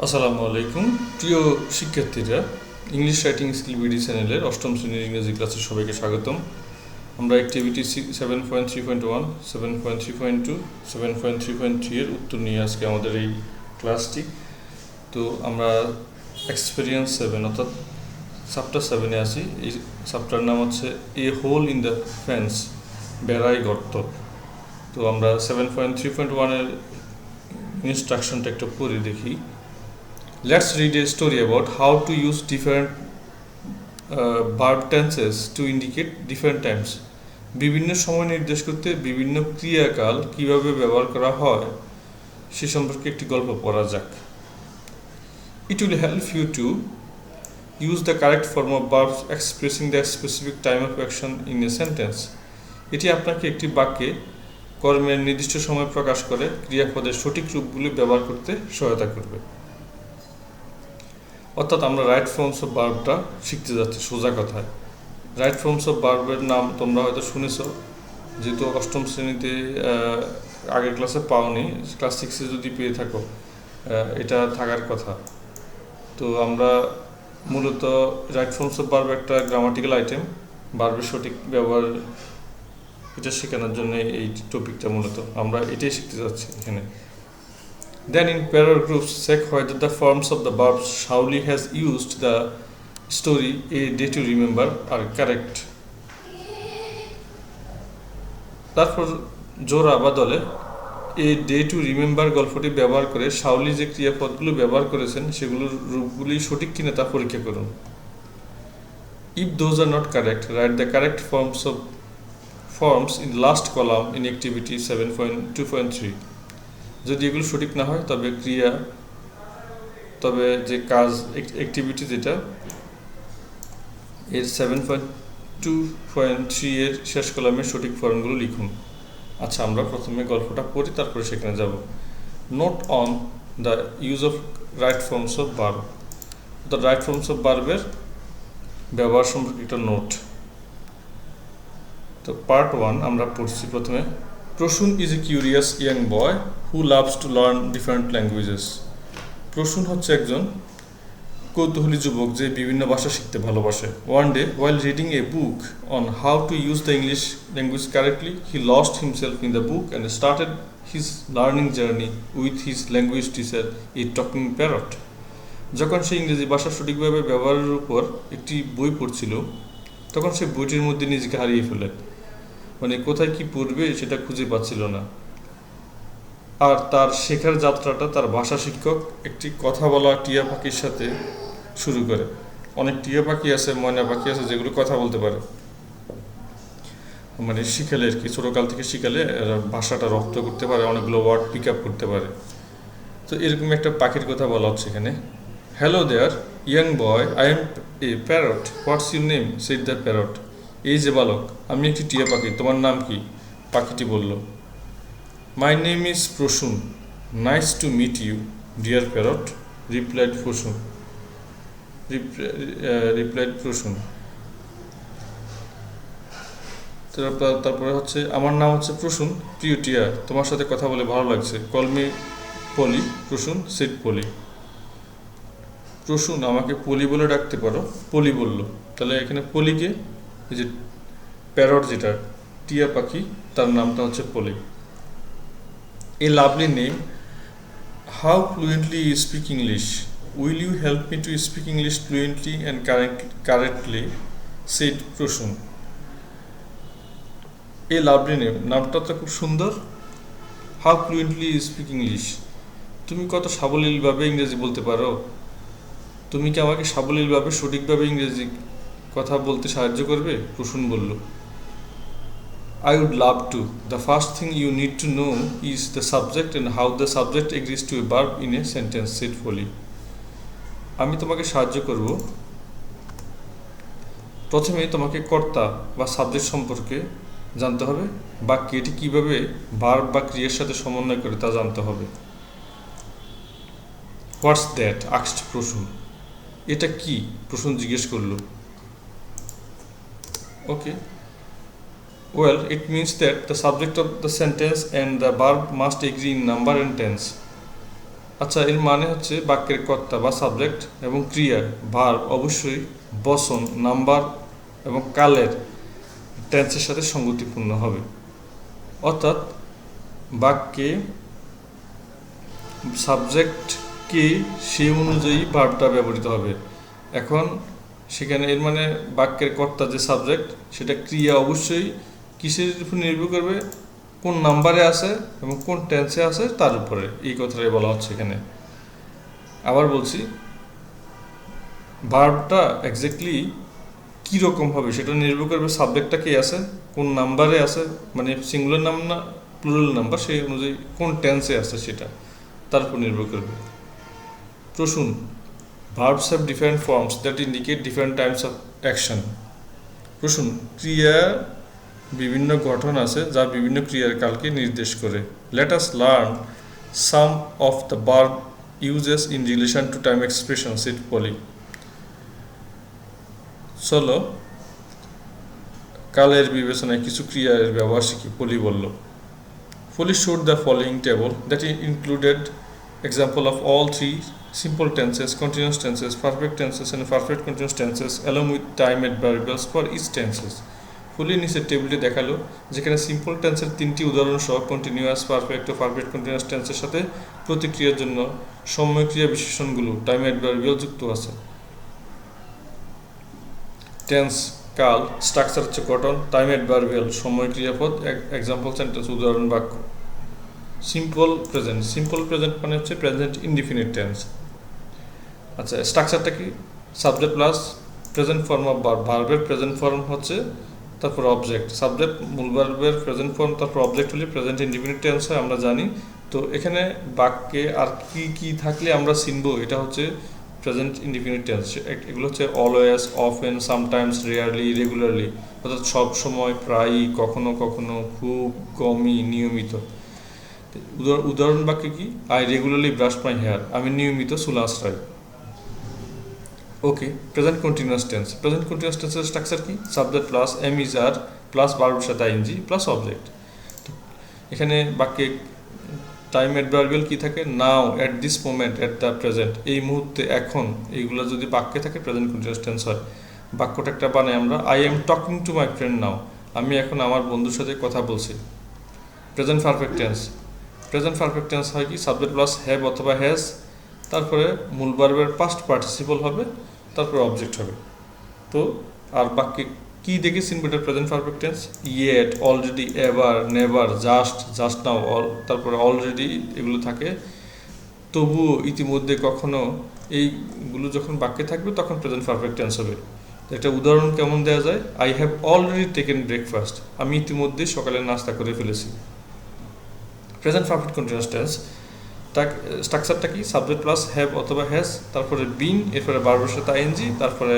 আসসালামু আলাইকুম প্রিয় শিক্ষার্থীরা, ইংলিশ রাইটিং স্কিল বিডি চ্যানেলের অষ্টম শ্রেণীর ইংরেজি ক্লাসে সবাইকে স্বাগতম। আমরা অ্যাক্টিভিটি 7.3.1, 7.3.2, 7.3.3 এর উত্তর নিয়ে আজকে আমাদের এই ক্লাসটি। তো আমরা এক্সপেরিয়েন্স 7 অর্থাৎ চ্যাপ্টার 7-এ আছি। এই চ্যাপ্টার নাম হচ্ছে এ হোল ইন দ্য ফেন্স, বেড়াই গর্ত। তো আমরা 7.3.1-এর ইনস্ট্রাকশনটা একটু পড়ে দেখি। Let's read a story about how to use different verb tenses to indicate different times. বিভিন্ন সময় নির্দেশ করতে বিভিন্ন ক্রিয়াকাল কিভাবে ব্যবহার করা হয় সে সম্পর্কে একটি গল্প পড়া যাক। It will help you to use the correct form of verbs expressing the specific time of action in a sentence. এটি আপনাকে একটি বাক্যে কর্মের নির্দিষ্ট সময় প্রকাশ করে ক্রিয়াপদের সঠিক রূপগুলি ব্যবহার করতে সহায়তা করবে। অর্থাৎ আমরা রাইট ফর্মস অফ ভার্বটা শিখতে যাচ্ছি। সোজা কথায় রাইট ফর্মস অফ ভার্বের নাম তোমরা হয়তো শুনেছো, যেহেতু অষ্টম শ্রেণীতে আগের ক্লাসে পাওনি, ক্লাস 6-এ যদি পেয়ে থাকো এটা থাকার কথা। তো আমরা মূলত রাইট ফর্মস অফ ভার্ব একটা গ্রামাটিক্যাল আইটেম, ভার্বের সঠিক ব্যবহার এটা শেখানোর জন্য এই টপিকটা মূলত আমরা এটাই শিখতে যাচ্ছি এখানে। Then in pair groups, check whether the forms of the verbs Shauli has used the story a day to remember are correct. তারপর জোড়া বা দলে এ ডে টু রিমেম্বার গল্পটি ব্যবহার করে শাওলি যে ক্রিয়াপদগুলো ব্যবহার করেছেন সেগুলোর রূপগুলি সঠিক কিনা তা পরীক্ষা করুন। If those are not correct, write the correct forms in the last column in activity 7.2.3. যদি এগুলো সঠিক না হয় তবে যে কাজ অ্যাক্টিভিটি যেটা এর 7.2.3 এর শেষ কলামে সঠিক ফর্মগুলো লিখুন। আচ্ছা, আমরা প্রথমে গল্পটা পড়ি, তারপরে সেখানে যাব। Note on the use of right forms of verb. The right forms of ভার্বের ব্যবহার সম্পর্কে একটা নোট। তো পার্ট 1 আমরা পড়ছি প্রথমে। Prasun is a curious young boy who loves to learn different languages. Prasun হচ্ছে একজন কৌতূহলী যুবক যে বিভিন্ন ভাষা শিখতে ভালোবাসে। One day, while reading a book on how to use the English language correctly, he lost himself in the book and started his learning journey with his language teacher, a talking parrot. যখন সে ইংরেজি ভাষা সঠিকভাবে ব্যবহারের উপর একটি বই পড়ছিল, তখন সে বইটির মধ্যে নিজেকে হারিয়ে ফেলে, মানে কোথায় কি পড়বে সেটা খুঁজে পাচ্ছিল না। আর তার শেখার যাত্রাটা তার ভাষা শিক্ষক একটি কথা বলা টিয়া পাখির সাথে শুরু করে। অনেক টিয়া পাখি আছে, ময়না পাখি আছে যেগুলো কথা বলতে পারে, মানে শিখালে আর কি, ছোটোকাল থেকে শিখালে ভাষাটা রপ্ত করতে পারে, অনেকগুলো ওয়ার্ড পিক আপ করতে পারে। তো এরকম একটা পাখির কথা বলা হচ্ছে এখানে। Hello there young boy, I am a parrot, what's your name, said the parrot. এই যে বালক, আমি একটি টিয়া পাখি, তোমার নাম কি? পাখিটি বলল। My name is Prosun. Nice to meet you, dear parrot, replied Prosun. তারপরে হচ্ছে, আমার নাম হচ্ছে প্রসূন, প্রিয় টিয়া, তোমার সাথে কথা বলে ভালো লাগছে। কল মি পলি, প্রসূন সেড পলি। প্রসূন, আমাকে পলি বলে ডাকতে পারো, পলি বলল। তাহলে এখানে পলিকে, এই যে প্যারট যেটা টিয়া পাখি, তার নামটা হচ্ছে পলি। A lovely name. How fluently you speak English. Will you help me to speak English fluently and correctly? Said Prosun. A lovely name. নামটা তো খুব সুন্দর। How fluently you speak English. তুমি কত সাবলীলভাবে ইংরেজি বলতে পারো। তুমি কি আমাকে সাবলীলভাবে সঠিকভাবে ইংরেজি কথা বলতে সাহায্য করবে? প্রসূন বলল। I would love to. The first thing you need to know is the subject and how the subject agrees to a verb in a sentence, said Polly. আমি তোমাকে সাহায্য করব। প্রথমে তোমাকে কর্তা বা সাবজেক্ট সম্পর্কে জানতে হবে, বাক্যে এটি কীভাবে ভার্ব বা ক্রিয়ার সাথে সমন্বয় করে তা জানতে হবে। What's that, asked Prasun. এটা কি? প্রসূন জিজ্ঞেস করল। ওকে, well, it means that the subject of the sentence and the verb must agree in number and tense. আচ্ছা, এর মানে হচ্ছে বাক্যের কর্তা বা সাবজেক্ট এবং ক্রিয়া ভার্ব অবশ্যই বচন, নাম্বার এবং কালের টেন্সের সাথে সঙ্গতিপূর্ণ হবে। অর্থাৎ বাক্যে সাবজেক্টকে সেই অনুযায়ী ভার্বটা ব্যবহৃত হবে। এখন সেখানে এর মানে বাক্যের কর্তা যে সাবজেক্ট, সেটা ক্রিয়া অবশ্যই কিসের উপর নির্ভর করবে, কোন নাম্বারে আছে এবং কোন টেন্সে আছে তার উপরে, এই কথাটাই বলা হচ্ছে এখানে। আবার বলছি, ভার্বটা এক্স্যাক্টলি কীরকম হবে সেটা নির্ভর করবে সাবজেক্টটা কে আছে, কোন নাম্বারে আছে, মানে সিঙ্গুলার নাম না প্লুরাল নাম্বার, সেই অনুযায়ী কোন টেন্সে আছে সেটা তার উপর নির্ভর করবে। প্রশ্ন: verbs have different forms that indicate different types of action. প্রশ্ন: ক্রিয়ার বিভিন্ন গঠন আছে যা বিভিন্ন ক্রিয়ার কালকে নির্দেশ করে। Let us learn some of the verb uses in relation to time expression, said Polly. চলো কালের বিবেচনায় কিছু ক্রিয়ার ব্যবহার শিখি, পলি বলল। Polly showed the following table that included example of all three simple tenses, continuous tenses, perfect tenses and perfect continuous tenses along with time adverbials for each tenses. Polly নিচের টেবিলটি দেখালো যেখানে সিম্পল টেন্সের তিনটি উদাহরণ সহ কন্টিনিউয়াস, পারফেক্ট ও perfect continuous টেন্সের সাথে প্রতিক্রিয়ার জন্য সম্যক্রিয়া বিশেষণগুলো টাইম অ্যাডভার্বিয়াল যুক্ত আছে। টেন্স কাল, স্ট্রাকচার হচ্ছে গঠন, টাইম অ্যাডভার্বিয়াল সময় ক্রিয়াপদ, এক্সাম্পল সেন্টেন্স উদাহরণ বাক্য। সিম্পল প্রেজেন্ট মানে হচ্ছে প্রেজেন্ট ইনডিফিনিট টেন্স। আচ্ছা, স্ট্রাকচারটা কি? Subject plus present form of verb, ভার্বের প্রেজেন্ট ফর্ম হচ্ছে তারপর অবজেক্ট, সাবজেক্ট মূল ভার্বের প্রেজেন্ট ফর্ম, তারপর অবজেক্ট হলে প্রেজেন্ট ইনডিফিনিট টেন্স হয়, আমরা জানি। তো এখানে বাক্যে আর কি কি থাকলে আমরা চিনব এটা হচ্ছে প্রেজেন্ট ইনডিফিনিট টেন্স। এগুলো হচ্ছে always, often, sometimes, rarely, regularly, অর্থাৎ সব সময়, প্রায়ই, কখনো কখনো, খুব, কমই, নিয়মিত। উদাহরণ বাক্যে কি? I regularly brush my hair, আমি নিয়মিত চুল আঁচড়াই। ওকে, প্রেজেন্ট কন্টিনিউয়াস টেন্সের স্ট্রাকচার কি? Subject plus am is are plus ভার্বের সাথে আইএনজি প্লাস অবজেক্ট। এখানে বাক্যে টাইম অ্যাডভার্বিয়াল কি থাকে? Now, at this moment, at the present, এই মুহূর্তে, এখন, এইগুলো যদি বাক্যে থাকে প্রেজেন্ট কন্টিনিউয়াস টেন্স হয়। বাক্যটা একটা বানাই আমরা, I am talking to my friend now, আমি এখন আমার বন্ধুর সাথে কথা বলছি। প্রেজেন্ট পারফেক্ট টেন্স হয় কি? সাবজেক্ট প্লাস হ্যাভ অথবা হ্যাজ, তারপরে মূল ভার্বের পাস্ট পার্টিসিপল হবে, তারপরে অবজেক্ট হবে। তো আর বাক্যে কি দেখেছেন বেটা present perfect tense? Yet, already, ever, never, just now, তারপরে অলরেডি, এগুলো থাকে। তবুও, ইতিমধ্যে, কখনো, এইগুলো যখন বাক্যে থাকবে তখন প্রেজেন্ট পারফেক্ট টেন্স হবে। একটা উদাহরণ কেমন দেওয়া যায়? I have already taken breakfast, আমি ইতিমধ্যে সকালে নাস্তা করে ফেলেছি। প্রেজেন্ট পারফেক্ট কন্টিনিউয়াস টেন্স স্ট্রাকচারটা কি? সাবজেক্ট প্লাস হ্যাভ অথবা হ্যাজ, তারপরে বিন, এরপরে ভার্বের সাথে আইএনজি, তারপরে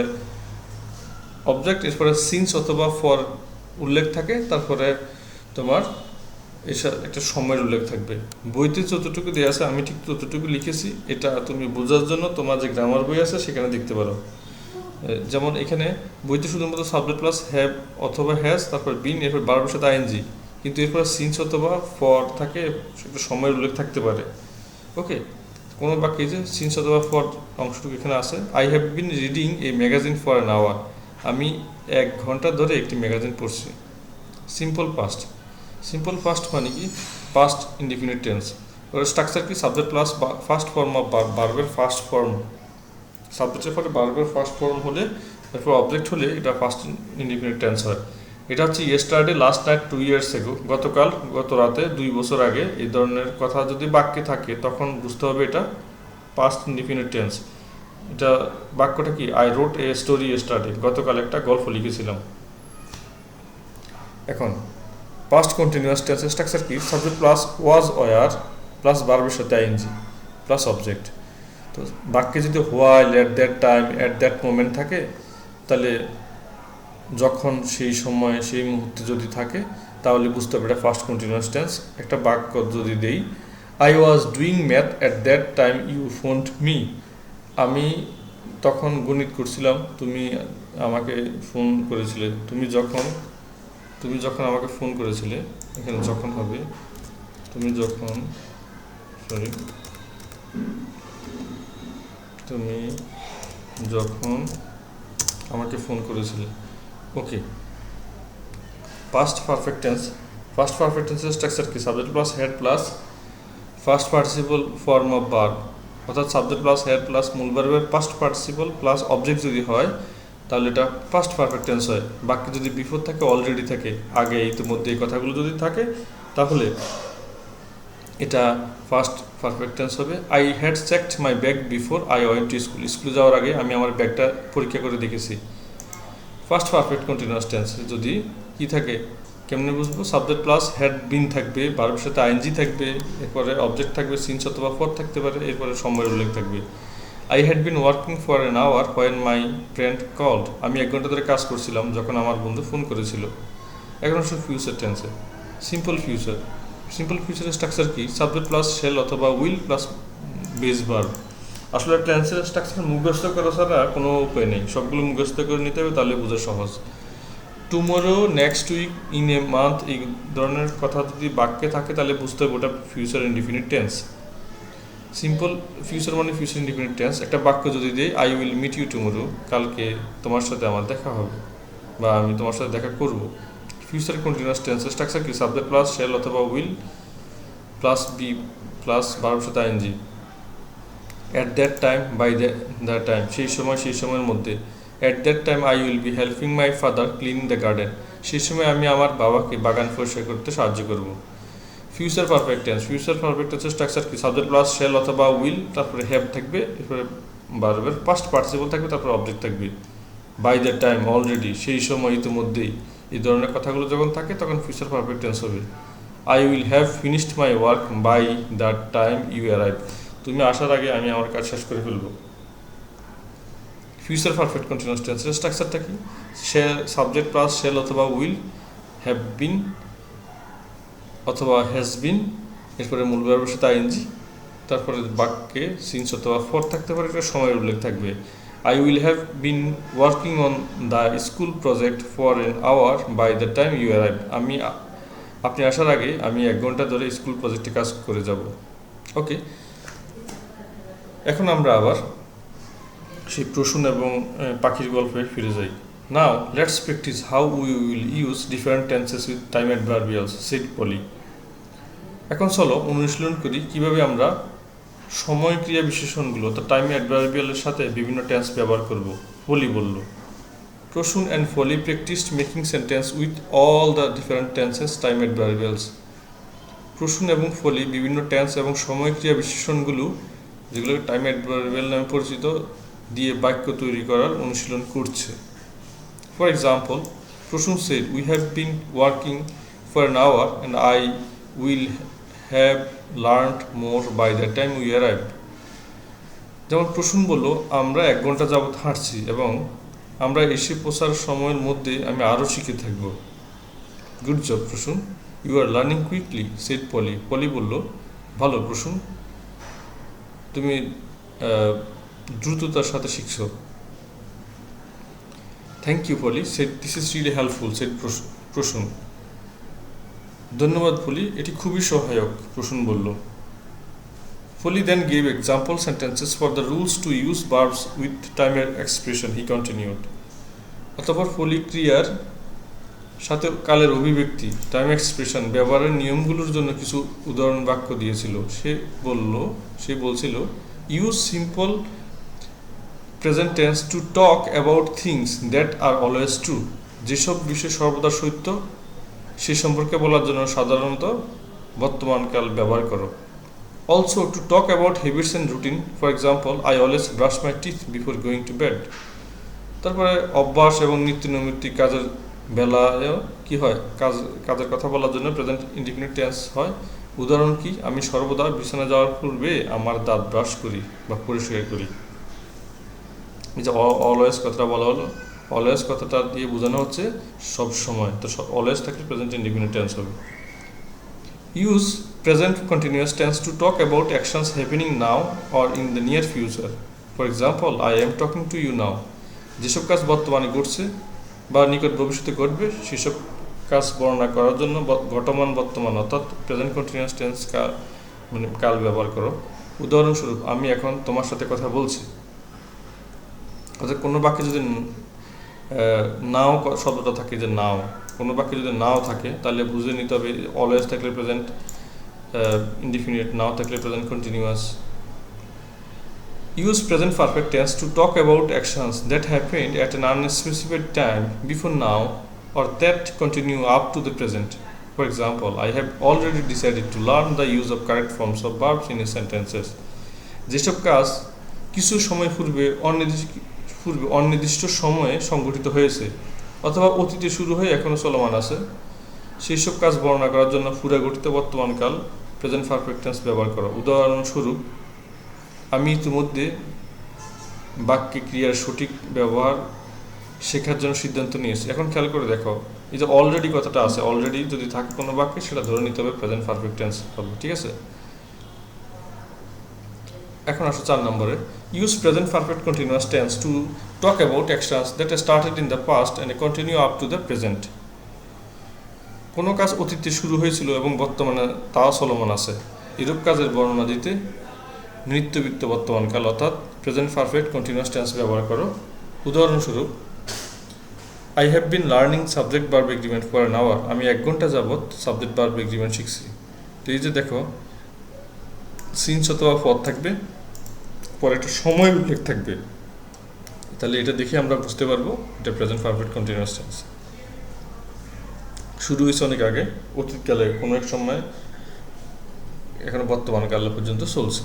অবজেক্ট, এরপরে সিন্স অথবা ফর উল্লেখ থাকে, তারপরে তোমার একটা সময়ের উল্লেখ থাকবে। বইতে যতটুকু দেওয়া আছে আমি ঠিক ততটুকু লিখেছি, এটা তুমি বোঝার জন্য তোমার যে গ্রামার বই আছে সেখানে দেখতে পারো। যেমন এখানে বইতে শুধুমাত্র সাবজেক্ট প্লাস হ্যাভ অথবা হ্যাজ, তারপর বিন, এরপর ভার্বের সাথে আইএনজি, কিন্তু এরপরে সিন্স অথবা ফর থাকে, একটা সময়ের উল্লেখ থাকতে পারে। ওকে, কোনো বাক্যে যে সিন্স অথবা ফর অংশটুকু এখানে আছে। I have been reading a magazine for an hour, আমি 1 ঘন্টা ধরে একটি ম্যাগাজিন পড়ছি। সিম্পল পাস্ট মানে কি? Past indefinite tense. ওর স্ট্রাকচার কি? Subject plus first form of ভার্বের ফার্স্ট ফর্ম, সাবজেক্টের পরে ভার্বের ফার্স্ট ফর্ম হলে, তারপর অবজেক্ট হলে এটা ফার্স্ট ইনডিফিনিট টেন্স হয়। এটা হচ্ছে yesterday, last night, 2 years ago, গতকাল, গত রাতে, 2 বছর আগে, এই ধরনের কথা যদি বাক্যে থাকে তখন বুঝতে হবে এটা পাস্ট ইনডিফিনিট টেন্স। এটা বাক্যটা কি? আই রোট এ স্টোরি ইয়েস্টারডে, গতকাল একটা গল্প লিখেছিলাম। এখন পাস্ট কন্টিনিউয়াস টেন্সের স্ট্রাকচার কি? Subject plus was were plus ভার্বের সাথে আইএনজি প্লাস অবজেক্ট। তো বাক্যে যদি while, at that time, at that moment থাকে, তাহলে যখন, সেই সময়, সেই মুহূর্তে যদি থাকে তাহলে বুঝতে হবে এটা ফার্স্ট কন্টিনিউয়াস টেন্স। একটা বাক্য যদি দেই, I was doing math at that time you phoned me, আমি তখন গণিত করছিলাম, তুমি আমাকে ফোন করেছিলে। তুমি যখন আমাকে ফোন করেছিলে, এখানে যখন হবে, তুমি যখন তুমি যখন আমাকে ফোন করেছিলে। ওকে, পাস্ট পারফেক্ট টেন্সের স্ট্রাকচার কি? Subject plus had plus first participle form of verb, অর্থাৎ সাবজেক্ট প্লাস হেড প্লাস মূল ভার্বের পাস্ট পার্টিসিপল প্লাস অবজেক্ট যদি হয় তাহলে এটা পাস্ট পারফেক্ট টেন্স হয়। বাকি যদি বিফোর থাকে, অলরেডি থাকে, আগে ইতিমধ্যে এই কথাগুলো যদি থাকে তাহলে এটা ফার্স্ট পারফেক্ট টেন্স হবে। I had checked my bag before I went to school. স্কুলে যাওয়ার আগে আমি আমার ব্যাগটা পরীক্ষা করে দেখেছি। ফার্স্ট পারফেক্ট কন্টিনিউয়াস টেন্স যদি কি থাকে, কেমনে বুঝবো? সাবজেক্ট প্লাস হ্যাড বিন থাকবে, ভার্বের সাথে আইএনজি থাকবে, এরপরে অবজেক্ট থাকবে, সিন্স অথবা ফর থাকতে পারে, এরপরে সময়ের উল্লেখ থাকবে। I had been working for an hour when my friend called. আমি 1 ঘন্টা ধরে কাজ করছিলাম যখন আমার বন্ধু ফোন করেছিল। এখন আসলে ফিউচার টেন্সে সিম্পল ফিউচারের স্ট্রাকচার কি? সাবজেক্ট প্লাস শেল অথবা উইল প্লাস বেস ভার্ব। আসলে টেন্সের স্ট্রাকচার মুখস্থ করা ছাড়া কোনো উপায় নেই, সবগুলো মুখস্থ করে নিতে হবে, তাহলে বোঝা সহজ। Tomorrow, next week, in a month, এই ধরনের কথা যদি বাক্যে থাকে তাহলে বুঝতে হবে ওটা future indefinite tense. Simple future মানে ফিউচার ইনডিফিনিট টেন্স। একটা বাক্য যদি দিই, I will meet you tomorrow, কালকে তোমার সাথে আমার দেখা হবে বা আমি তোমার সাথে দেখা করব। ফিউচার কন্টিনিউয়াস টেন্সের স্ট্রাকচার কি? সাবজেক্ট প্লাস শেল অথবা উইল প্লাস বি প্লাস ভার্বের সাথে ING. At that time, by the time, সেই সময়ের মধ্যে। At that time I will be helping my father cleaning the garden, সেই সময় আমি আমার বাবাকে বাগান পরিষ্কার করতে সাহায্য করব। ফিউচার পারফেক্ট টেন্সের স্ট্রাকচার কি? সাবজেক্ট প্লাস শেল অথবা উইল, তারপরে হ্যাভ থাকবে, এরপরে ভার্বের পাস্ট পার্টিসিপল থাকবে, তারপরে অবজেক্ট থাকবে। বাই দ্য টাইম, অলরেডি, সেই সময়, ইতিমধ্যেই, এই ধরনের কথাগুলো যখন থাকে তখন ফিউচার পারফেক্ট টেন্স হবে। I will have finished my work by the time you arrive, তুমি আসার আগে আমি আমার কাজ শেষ করে ফেলব। ফিউচার পারফেক্ট কন্টিনিউয়াস টেন্সের স্ট্রাকচারটা কি? সাবজেক্ট প্লাস শেল অথবা উইল, হ্যাভ বিন অথবা হ্যাজ বিন, এরপরে মূল ভার্বের সাথে আইএনজি, তারপরে বাক্যে সিন্স অথবা ফর থাকতে পারে, একটা সময়ের উল্লেখ থাকবে। I will have been working on the school project for an hour by the time you arrive, আপনি আসার আগে আমি 1 ঘন্টা ধরে স্কুল প্রজেক্টে কাজ করে যাব। ওকে, এখন আমরা আবার সেই প্রশ্ন এবং পাখির গল্পে ফিরে যাই। Now let's practice how we will use different tenses with time adverbials, said Polly. এখন চলো অনুশীলন করি কিভাবে আমরা সময় ক্রিয়া বিশেষণগুলো অর্থাৎ টাইম অ্যাডভার্বিয়ালের সাথে বিভিন্ন টেন্স ব্যবহার করব। পলি বলল, Prasun and Fali practised making sentence with all the different tenses time adverbials. Prasun এবং ফলি বিভিন্ন টেন্স এবং সময় ক্রিয়া বিশেষণগুলো, যেগুলো টাইম অ্যাডভার্বিয়াল নামে পরিচিত, দিয়ে বাক্য তৈরি করার অনুশীলন করছে। For example, Prasun said, we have been working for an hour and I will have learned more by the time we arrive. যেমন প্রসূন বলল, আমরা 1 ঘন্টা যাবৎ হাঁটছি এবং আমরা এসে পৌঁছার সময়ের মধ্যে আমি আরও শিখে থাকব। Good job Prosun, you are learning quickly, said Polly. Polly বলল, ভালো প্রসূন, তুমি দ্রুততার সাথে শিখছো। Thank you Polly, said this is really helpful, said Prosun. ধন্যবাদ পলি, এটি খুবই সহায়ক, প্রসূন বলল। Foley then gave example sentences for the rules to use verbs with time expression, he continued. অতঃপর ফলি ক্রিয়ার সাথে কালের অভিব্যক্তি টাইম এক্সপ্রেশন ব্যবহারের নিয়মগুলোর জন্য কিছু উদাহরণ বাক্য দিয়েছিল। সে বলছিল, use simple present tense to talk about things that are always true, যেসব বিষয় সর্বদা সত্য সে সম্পর্কে বলার জন্য সাধারণত বর্তমানকাল ব্যবহার করো। Also to talk about habits and routine, for example, I always brush my teeth before going to bed. তারপরে অভ্যাস এবং নিত্য নৈমিত্তিক কাজের বেলায়ও কি হয়, কাজের কথা বলার জন্য প্রেজেন্ট ইনডিফিনিট টেন্স হয়। উদাহরণ কি, আমি সর্বদা বিছানা যাওয়ার পূর্বে আমার দাঁত ব্রাশ করি বা পরিষ্কার করি। এই যে অলওয়েজ কথাটা বলা হলো, অলওয়েজ কথাটা দিয়ে বোঝানো হচ্ছে সব সময়, তো অলওয়েজ থাকলে প্রেজেন্ট ইনডিফিনিট টেন্স হবে। Use present continuous tense to talk about actions happening now or in the near future. For example, I am talking to you now. যেসব কাজ বর্তমানে ঘটছে বা নিকট ভবিষ্যতে ঘটবে সেসব কাজ বর্ণনা করার জন্য ঘটমান বর্তমান অর্থাৎ প্রেজেন্ট কন্টিনিউয়াস টেন্স কাল ব্যবহার করো। উদাহরণস্বরূপ, আমি এখন তোমার সাথে কথা বলছি। অর্থাৎ কোনো বাক্যে যদি নাও শব্দটা থাকে, যে নাও, কোনো বাক্যে যদি নাও থাকে তাহলে বুঝে নিতে হবে অলওয়েজ থাকলে প্রেজেন্ট ইনডিফিনিট, নাও থাকলে present continuous. Use present perfect tense to talk about actions that happened at an unspecified time before now or that continue up to the present. For example, I have already decided to learn the use of correct forms of verbs in sentences. যেসব কাজ কিছু সময় পূর্বে অনির্দিষ্ট সময়ে সংঘটিত হয়েছে অথবা অতীতে শুরু হয়ে এখনও চলমান আছে, সেই সব কাজ বর্ণনা করার জন্য পুরাগঠিত বর্তমানকাল প্রেজেন্ট পারফেক্ট টেন্স ব্যবহার করো। উদাহরণস্বরূপ, আমি ইতিমধ্যে বাক্যে ক্রিয়ার সঠিক ব্যবহার শেখার জন্য সিদ্ধান্ত নিয়েছি। এখন খেয়াল করে দেখো, এই যে অলরেডি কথাটা আছে, অলরেডি যদি থাকে কোনো বাক্যে সেটা ধরে নিতে হবে প্রেজেন্ট পারফেক্ট টেন্স হবে, ঠিক আছে? এখন আসো 4 নম্বরে, use present perfect continuous tense to talk about actions that started in the past and continue up to the present. কোনো কাজ অতীতে শুরু হয়েছিল এবং বর্তমানে তা চলমান আছে, এরূপ কাজের বর্ণনা দিতে নিত্যবৃত্ত বর্তমানকাল অর্থাৎ প্রেজেন্ট পারফেক্ট কন্টিনিউয়াস টেন্স ব্যবহার করো। উদাহরণস্বরূপ, I have been learning subject verb agreement for an hour. আমি 1 ঘন্টা যাবৎ সাবজেক্ট ভার্ব এগ্রিমেন্ট শিখছি। তো এই যে দেখো, সিন্স অথবা পদ থাকবে, পরে একটা সময় উল্লেখ থাকবে, তাহলে এটা দেখে আমরা বুঝতে পারবো এটা প্রেজেন্ট পারফেক্ট কন্টিনিউয়াস টেন্স। শুরু হয়েছে অনেক আগে, অতীতকালে কোনো এক সময়, এখানে বর্তমান কাল পর্যন্ত চলছে।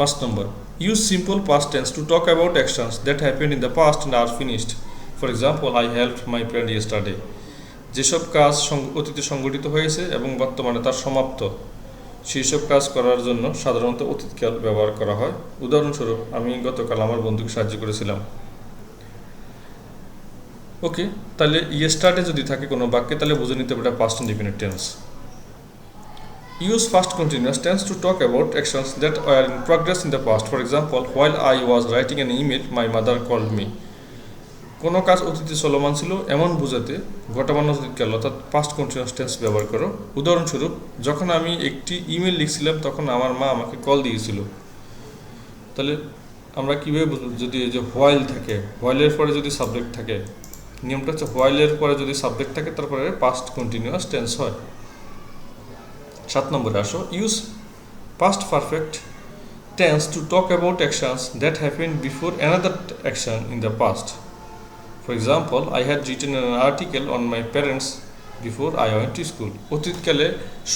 5 নম্বর, use simple past tense to talk about actions that happened in the past and are finished. For example, I helped my friend yesterday. যেসব কাজ অতীতে সংঘটিত হয়েছে এবং বর্তমানে তার সমাপ্ত, সেই সব কাজ করার জন্য সাধারণত অতীতকাল ব্যবহার করা হয়। উদাহরণস্বরূপ, আমি গতকাল আমার বন্ধুকে সাহায্য করেছিলাম। ওকে, তাহলে ইয়েস্টারডে যদি থাকে কোনো বাক্যে তাহলে বুঝে নিতে হবে এটা past indefinite tense. Use past continuous tense to talk about actions that were in progress in the past. For example, while I was writing an email, my mother called me. কোনো কাজ অতীতে চলমান ছিল এমন বোঝাতে ঘটমান অতীতকাল অর্থাৎ পাস্ট কন্টিনিউয়াস টেন্স ব্যবহার করো। উদাহরণস্বরূপ, যখন আমি একটি ইমেল লিখছিলাম তখন আমার মা আমাকে কল দিয়েছিল। তাহলে আমরা কীভাবে বুঝব? যদি এই যে হোয়াইল থাকে, হোয়াইলের পরে যদি সাবজেক্ট থাকে, নিয়মটা হচ্ছে হোয়াইলের পরে যদি সাবজেক্ট থাকে তারপরে পাস্ট কন্টিনিউয়াস টেন্স হয়। 7 নম্বরে আসো, use past perfect tense to talk about actions that happened before another action in the past. For example, I had written an article on my parents before I went to school. অতীতকালে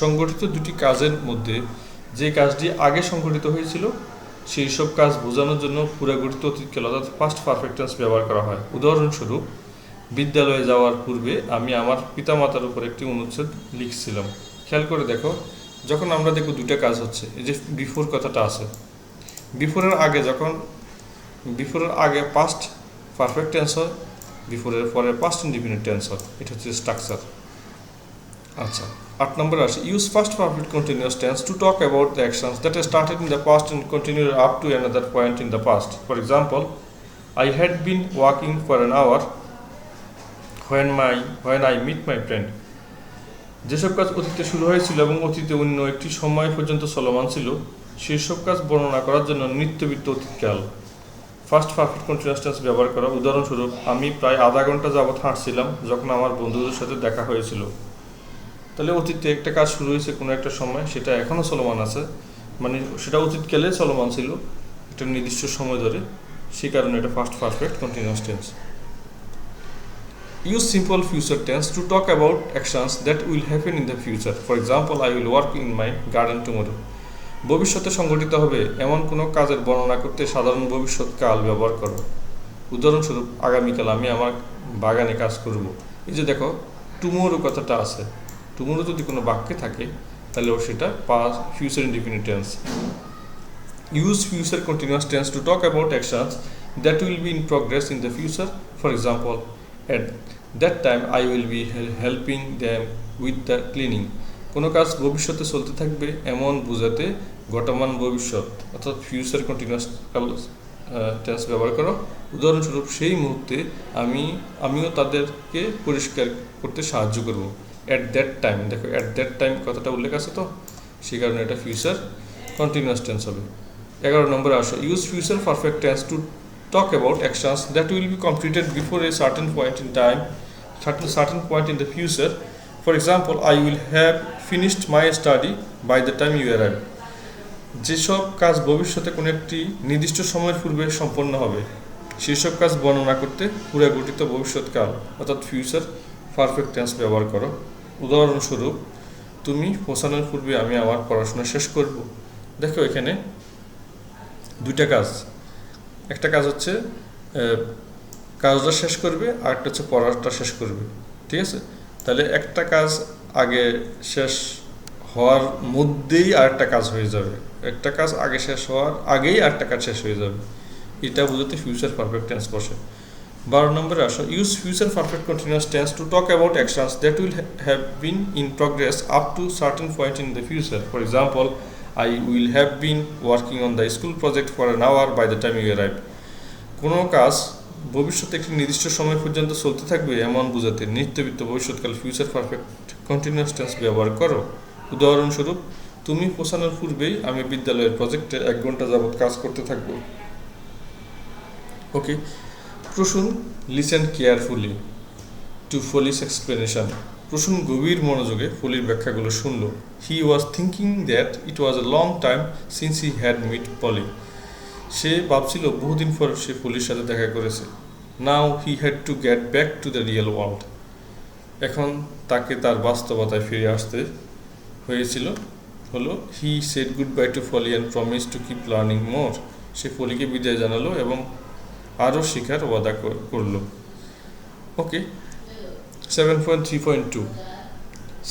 সংগঠিত দুটি কাজের মধ্যে যে কাজটি আগে সংগঠিত হয়েছিল সেই সব কাজ বোঝানোর জন্য পুরাগঠিত অতীতকাল অর্থাৎ পাস্ট পারফেক্ট টেন্স ব্যবহার করা হয়। উদাহরণস্বরূপ, বিদ্যালয়ে যাওয়ার পূর্বে আমি আমার পিতামাতার উপর একটি অনুচ্ছেদ লিখছিলাম। খেয়াল করে দেখো, যখন আমরা দেখব দুইটা কাজ হচ্ছে, এই যে বিফোর কথাটা আছে, বিফোরের আগে পাস্ট পারফেক্ট টেন্স হয়, বিফোরের পরে পাস্ট ইনডিফিনিট টেন্স হয়, এটা হচ্ছে স্ট্রাকচার। আচ্ছা, 8 নম্বরে আসে, use past perfect continuous tense to talk about the actions that started in the past and continued up to another point in the past. For example, I had been walking for an hour when I meet my friend. যেসব কাজ অতীতে শুরু হয়েছিল এবং অতীতে অন্য একটি সময় পর্যন্ত চলমান ছিল, সেসব কাজ বর্ণনা করার জন্য নিত্যবৃত্ত অতীতকাল ফার্স্ট পারফেক্ট কন্টিনিউয়াস টেন্স ব্যবহার করা। উদাহরণস্বরূপ, আমি প্রায় আধা ঘন্টা যাবৎ হাঁটছিলাম যখন আমার বন্ধুদের সাথে দেখা হয়েছিল। তাহলে অতীতে একটা কাজ শুরু হয়েছে কোনো একটা সময়, সেটা এখনও চলমান আছে, মানে সেটা অতীতকালে চলমান ছিল একটা নির্দিষ্ট সময় ধরে, সেই কারণে এটা first perfect continuous tense. Use simple future tense to talk about actions that will happen in the future. For example, I will work in my garden tomorrow. ভবিষ্যতে সংঘটিত হবে এমন কোনো কাজের বর্ণনা করতে সাধারণ ভবিষ্যৎকাল ব্যবহার করো। উদাহরণস্বরূপ, আগামীকাল আমি আমার বাগানে কাজ করব। এই যে দেখো, টুমোরো কথাটা আছে, টুমোরো যদি কোনো বাক্যে থাকে তাহলে সেটা past future indefinite tense. Use future continuous tense to talk about actions that will be in progress in the future. For example, at that time I will be helping them with the cleaning. কোনো কাজ ভবিষ্যতে চলতে থাকবে এমন বোঝাতে ঘটমান ভবিষ্যৎ অর্থাৎ future continuous tense ব্যবহার করো। উদাহরণস্বরূপ, সেই মুহূর্তে আমিও তাদেরকে পরিষ্কার করতে সাহায্য করব। অ্যাট দ্যাট টাইম, দেখো অ্যাট দ্যাট টাইম কথাটা উল্লেখ আছে, তো সেই কারণে এটা ফিউচার কন্টিনিউয়াস টেন্স হবে। 11 নম্বরে আসো, use future perfect tense two talk about actions that will be completed before a certain point in time, certain point in the future. For example, I will have finished my study by the time you arrive. যেসব কাজ ভবিষ্যতে কোনো একটি নির্দিষ্ট সময়ের পূর্বে সম্পন্ন হবে সেসব কাজ বর্ণনা করতে পুরাগঠিত ভবিষ্যৎকাল অর্থাৎ ফিউচার পারফেক্ট টেন্স ব্যবহার করো। উদাহরণস্বরূপ, তুমি পৌঁছানোর পূর্বে আমি আমার পড়াশোনা শেষ করব। দেখো এখানে দুইটা কাজ, একটা কাজ হচ্ছে কাজটা শেষ করবে, আর একটা হচ্ছে পড়াটা শেষ করবে। ঠিক আছে, তাহলে একটা কাজ আগে শেষ হওয়ার মধ্যেই আরেকটা কাজ হয়ে যাবে, একটা কাজ আগে শেষ হওয়ার আগেই আরেকটা কাজ শেষ হয়ে যাবে, এটা বোঝাতে ফিউচার পারফেক্ট টেন্স বসে। 12 নম্বরে আসো, use future perfect continuous tense to talk about actions that will have been in progress up to certain point in the future. For example, I will have been working on the school project for an hour by the time you arrive. কোনো কাজ ভবিষ্যতে একটি নির্দিষ্ট সময় পর্যন্ত চলতে থাকবে এমন বোঝাতে নিত্যবিত্ত ভবিষ্যৎকাল ফিউচার পারফেক্ট কন্টিনিউয়াস টেন্স ব্যবহার করো। উদাহরণস্বরূপ, তুমি পৌঁছানোর পূর্বেই আমি বিদ্যালয়ের প্রজেক্টে 1 ঘন্টা যাবৎ কাজ করতে থাকবো। Okay, Prosun listen carefully to Folly's explanation. Prosun গভীর মনোযোগে ফলির ব্যাখ্যাগুলো শুনল। He was thinking that it was a long time since he had meet Polly. সে ভাবছিল বহুদিন পর সে ফলির সাথে দেখা করেছে। Now he had to get back to the real world. এখন তাকে তার বাস্তবতায় ফিরে আসতে হয়েছিল। হলো he said goodbye to Folly and promise to keep learning মোর। সে ফলিকে বিদায় জানালো এবং আরও শেখার ওয়াদা করলো। ওকে, 7.3.2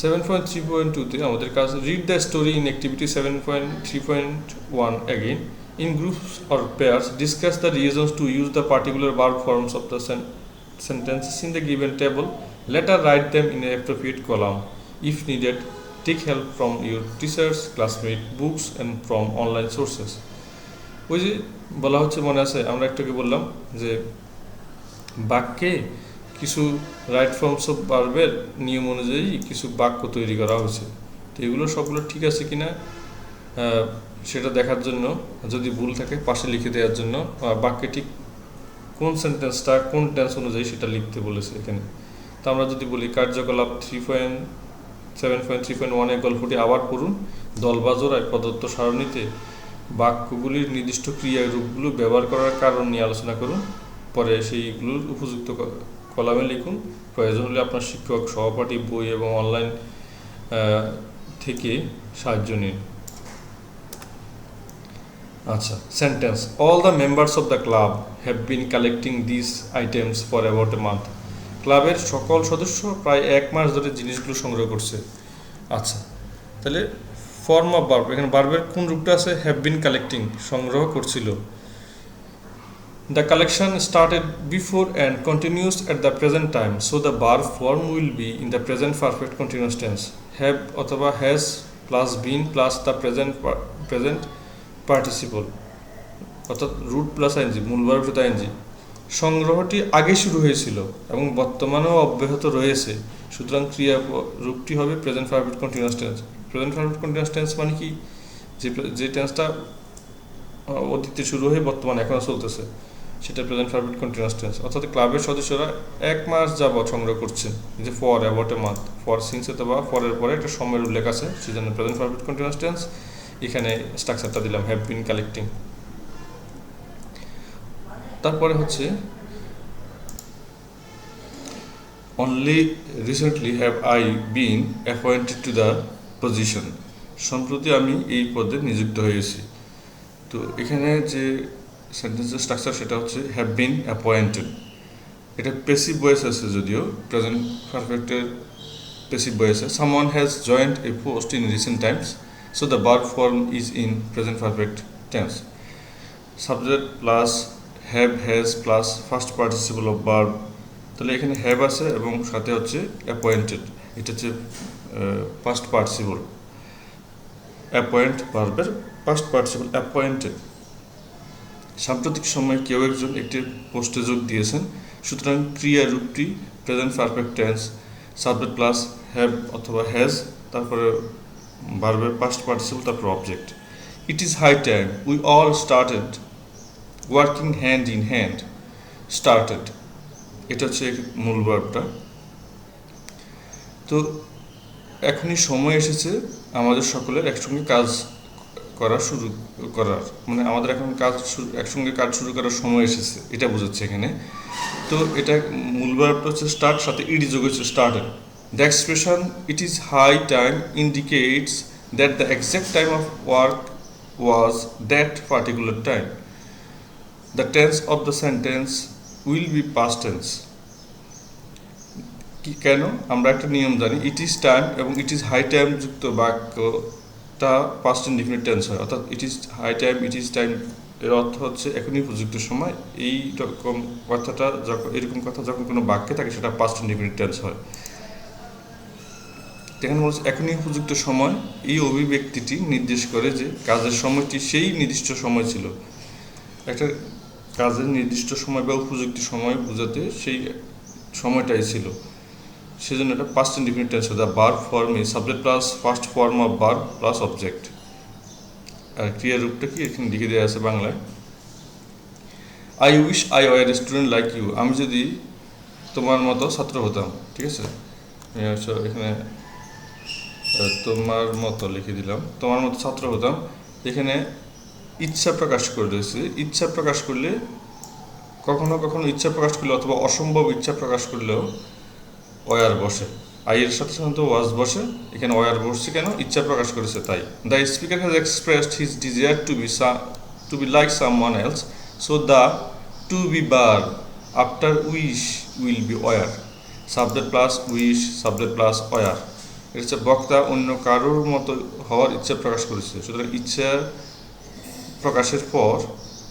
7.3.2 আমাদের কাজ read the story in activity 7.3.1 again. In groups or pairs, discuss the reasons to use the particular verb forms of the sentences in the given table. Later write them in an appropriate column. If needed, take help from your teachers, classmates, books and from online sources. ওই যে বলা হচ্ছে, মনে আছে আমরা একটুকে বললাম যে বাক্যে কিছু রাইট ফর্মস অফ ভার্বের নিয়ম অনুযায়ী কিছু বাক্য তৈরি করা হয়েছে। তো এগুলো সবগুলো ঠিক আছে কিনা সেটা দেখার জন্য, যদি ভুল থাকে পাশে লিখে দেওয়ার জন্য, বাক্যে ঠিক কোন সেন্টেন্সটা কোন টেন্স অনুযায়ী সেটা লিখতে বলেছে এখানে। তো আমরা যদি বলি কার্যকলাপ 7.3.1 গল্পটি আবার পড়ুন, দল বা জোড়ায় প্রদত্ত সারণীতে বাক্যগুলির নির্দিষ্ট ক্রিয়ারূপগুলো ব্যবহার করার কারণ নিয়ে আলোচনা করুন, পরে সেইগুলোর উপযুক্ত কলামে লিখুন। প্রয়োজন হলে আপনার শিক্ষক, সহপাঠী, বই এবং অনলাইন থেকে সাহায্য নিন। আচ্ছা, sentence all the members of the club have been collecting this items for about a month. ক্লাবের সকল সদস্য প্রায় 1 মাস ধরে জিনিসগুলো সংগ্রহ করছে। আচ্ছা, তাহলে ফর্ম অফ ভার্ব, এখানে ভার্বের কোন রূপটা আছে? হ্যাভ বিন কালেক্টিং, সংগ্রহ করছিল। The collection started before and continues at the present time, so the verb form will be in the present perfect continuous tense. Have অথবা has plus been plus the present participle অর্থাৎ root plus ing, মূল verb সাথে ing। সংগ্রহটি আগে শুরু হয়েছিল এবং বর্তমানেও অব্যাহত রয়েছে, সুতরাং ক্রিয়া রূপটি হবে present perfect continuous tense. Present perfect continuous tense মানে কি? যে টেন্সটা অতীতে শুরু হয়ে বর্তমানে এখনো চলতেছে, সেটা প্রেজেন্ট পারফেক্ট কন্টিনিউয়াস টেন্স। অর্থাৎ ক্লাবের সদস্যরা 1 মাস যাবৎ সংগ্রহ করছেন। যে for about a month, for since অথবা ফরের পরে একটা সময়ের উল্লেখ আছে, সেজন্য প্রেজেন্ট পারফেক্ট কন্টিনিউয়াস টেন্স। এখানে স্ট্রাকচারটা দিলাম হ্যাভ বিন কালেক্টিং। তারপরে হচ্ছে only recently have I been appointed to the position. সম্প্রতি আমি এই পদে নিযুক্ত হয়েছি। তো এখানে যে সেন্টেন্সের স্ট্রাকচার সেটা হচ্ছে হ্যাভ বিন অ্যাপয়েন্টেড। এটা প্যাসিভ ভয়েস আছে, যদিও প্রেজেন্ট পারফেক্টের প্যাসিভ ভয়েস আছে। Someone has joint A post in recent Times, so the verb form is in present perfect tense. Subject plus have has plus first participle of verb. তাহলে এখানে have আছে এবং সাথে হচ্ছে appointed, এটা হচ্ছে first participle. Appoint ভার্বের first participle appointed. সাম্প্রতিক সময়ে কেউ একজন একটি পোস্টে যোগ দিয়েছেন, সুতরাং ক্রিয়া রূপটি present perfect tense. Subject plus have অথবা হ্যাজ, তারপরে ভার্বের পাস্ট পার্টিসিপল, তারপর object. It is high time we all started working hand in hand, started, এটা হচ্ছে মূল ভার্বটা। তো এখনই সময় এসেছে আমাদের সকলের একসঙ্গে কাজ করার, মানে আমাদের এখন একসঙ্গে কাজ শুরু করার সময় এসেছে, এটা বোঝাচ্ছে এখানে। তো এটা মূল ভার্বটা হচ্ছে স্টার্ট, সাথে ইডি যোগ হচ্ছে started. The expression it is high time indicates that the exact time of work was that particular time. The tense of the sentence will be past tense. কেন? আমরা একটা নিয়ম জানি, ইট ইজ টাইম এবং ইট is high time যুক্ত বাক্যটা past indefinite tense হয়। অর্থাৎ it is high time, it is time এর অর্থ হচ্ছে এখনই উপযুক্ত সময়। এই রকম কথাটা যখন, এরকম কথা যখন কোনো বাক্যে থাকে সেটা পাস্ট ইনডিফিনিট টেন্স হয়। এখানে বলছে এখনই উপযুক্ত সময়, এই অভিব্যক্তিটি নির্দেশ করে যে কাজের সময়টি সেই নির্দিষ্ট সময় ছিল। একটা কাজের নির্দিষ্ট সময় বা উপযুক্ত সময় বোঝাতে সেই সময়টাই ছিল, সেজন্য এটা past indefinite tense. The verb form is subject plus first form of verb plus object. আর ক্রিয়ার রূপটা কি এখানে লিখে দেওয়া আছে বাংলায়। I wish I were a student like you, আমি যদি তোমার মতো ছাত্র হতাম। ঠিক আছে, এখানে তোমার মতো লিখে দিলাম, তোমার মতো ছাত্র হতাম। এখানে ইচ্ছা প্রকাশ করে রয়েছে। ইচ্ছা প্রকাশ করলে, কখনো কখনো ইচ্ছা প্রকাশ করলে অথবা অসম্ভব ইচ্ছা প্রকাশ করলেও ওয়ার বসে। আইয়ের সাথে সাধারণত ওয়াজ বসে, এখানে ওয়ার বসছে কেন? ইচ্ছা প্রকাশ করেছে তাই। The speaker has expressed his desire to be like someone else, so the to be বার after wish will be were. Subject plus wish, subject plus were. এটা হচ্ছে বক্তা অন্য কারোর মতো হওয়ার ইচ্ছা প্রকাশ করেছে, সুতরাং ইচ্ছা প্রকাশের পর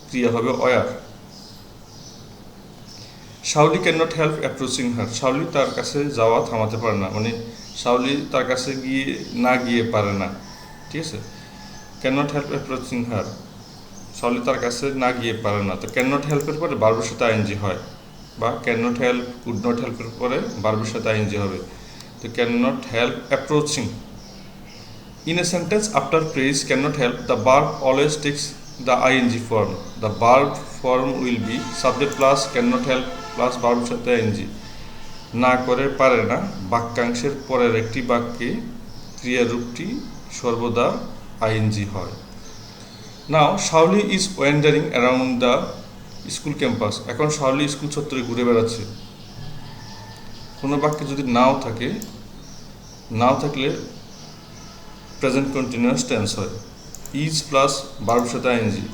ক্রিয়া হবে were. Shaoli can not help approaching her, Shaoli তার কাছে যাওয়া থামাতে পারে না, মানে শাওলি তার কাছে গিয়ে পারে না। ঠিক আছে, can not help approaching her, Shaoli তার কাছে না গিয়ে পারে না। তো ক্যান নট হেল্পের পরে ভার্বের সাথে আইএনজি হয়, বা can not help, could not হেল্পের পরে ভার্বের সাথে আইএনজি হবে। তো can not help approaching. In a sentence after phrase can not help, the verb always takes the ING form. The verb form will be subject plus can not help plus ভার্বের সাথে ING. না করে পারে না বাক্যাংশের পরের একটি বাক্যে ক্রিয়ারূপটি সর্বদা আইএনজি হয়। Now Shaoli is wandering around the school campus, এখন শাওলি স্কুল চত্বরে ঘুরে বেড়াচ্ছে। কোনো বাক্যে যদি নাও থাকলে প্রেজেন্ট কন্টিনিউয়াস টেন্স হয়, ইজ প্লাস ভার্বের সাথে ING.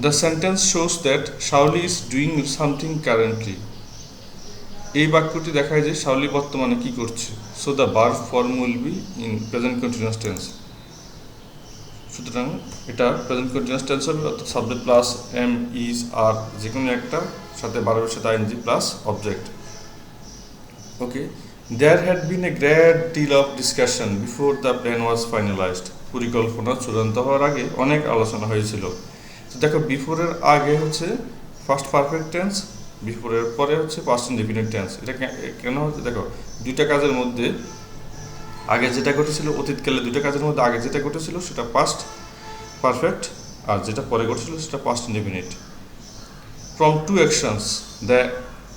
The sentence shows that Shaoli is doing something currently, এই বাক্যটি দেখায় যে শাওলি বর্তমানে কি করছে। So the verb form will be in present continuous tense, সুতরাং এটা প্রেজেন্ট কন্টিনিউয়াস টেন্স হবে, অর্থাৎ subject plus am, is, are যে কোনো একটা সাথে ভার্বের সাথে ING plus object. Okay, there had been a great deal of discussion before the plan was finalised, পরিকল্পনা চূড়ান্ত হওয়ার আগে অনেক আলোচনা হয়েছিল। তো দেখো, বিফোরের আগে হচ্ছে ফার্স্ট পারফেক্ট টেন্স, বিফোরের পরে হচ্ছে পাস্ট ইনডিফিনিট টেন্স। এটা কেন হচ্ছে? দেখো, দুইটা কাজের মধ্যে আগে যেটা ঘটেছিল, অতীতকালে দুইটা কাজের মধ্যে আগে যেটা ঘটেছিল সেটা পাস্ট পারফেক্ট, আর যেটা পরে ঘটেছিল সেটা past indefinite. From to actions the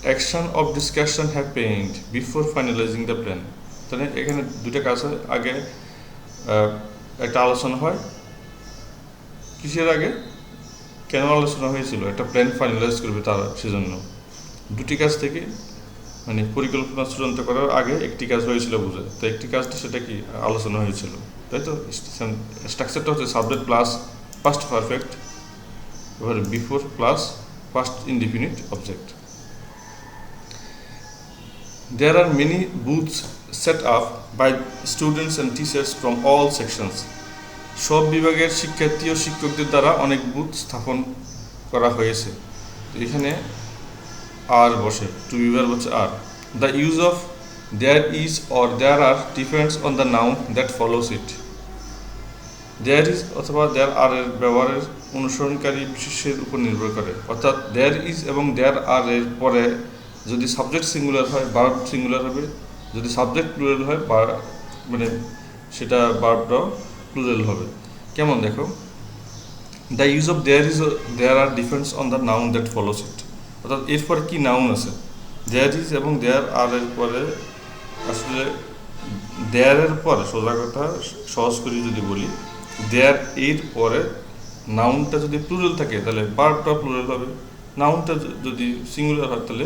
action of discussion happened before finalising the plan. তাহলে এখানে দুইটা কাজের আগে একটা আলোচনা হয়। কিসের আগে? কেন আলোচনা হয়েছিল? একটা প্ল্যান ফাইনালাইজ করবে তারা, সেজন্য দুটি কাজ থেকে, মানে পরিকল্পনা চূড়ান্ত করার আগে একটি কাজ হয়েছিল বোঝায়। তো একটি কাজটা সেটা কি আলোচনা হয়েছিল, তাই তো? স্ট্রাকচারটা হচ্ছে সাবজেক্ট প্লাস পাস্ট পারফেক্ট, এবার before plus past indefinite object. There are many booths set up by students and teachers from all sections. সব বিভাগের শিক্ষার্থী ও শিক্ষকদের দ্বারা অনেক বুথ স্থাপন করা হয়েছে। তো এখানে আর বসে, টু বি ভার্ব হচ্ছে are. The use of there is or there are depends on the noun that follows it. There is অথবা দেয়ার আর এর ব্যবহারের অনুসরণকারী বিশেষের উপর নির্ভর করে। অর্থাৎ দেয়ার ইজ এবং দেয়ার আর এর পরে যদি সাবজেক্ট সিঙ্গুলার হয় ভার্ব সিঙ্গুলার হবে, যদি সাবজেক্ট প্লুরাল হয় মানে সেটা ভার্বটাও প্লুরাল হবে। কেমন দেখো, the use of there are difference on the noun that follows it. অর্থাৎ এরপরে কি নাউন আছে, দেয়ার ইজ এবং দেয়ার আর এর পরে আসলে দেয়ারের পরে সোজা কথা সহজ করে যদি বলি, দেয়ার এর পরে নাউনটা যদি প্লুরাল থাকে তাহলে ভার্বটা প্লুরাল হবে, নাউনটা যদি সিঙ্গুলার হয় তাহলে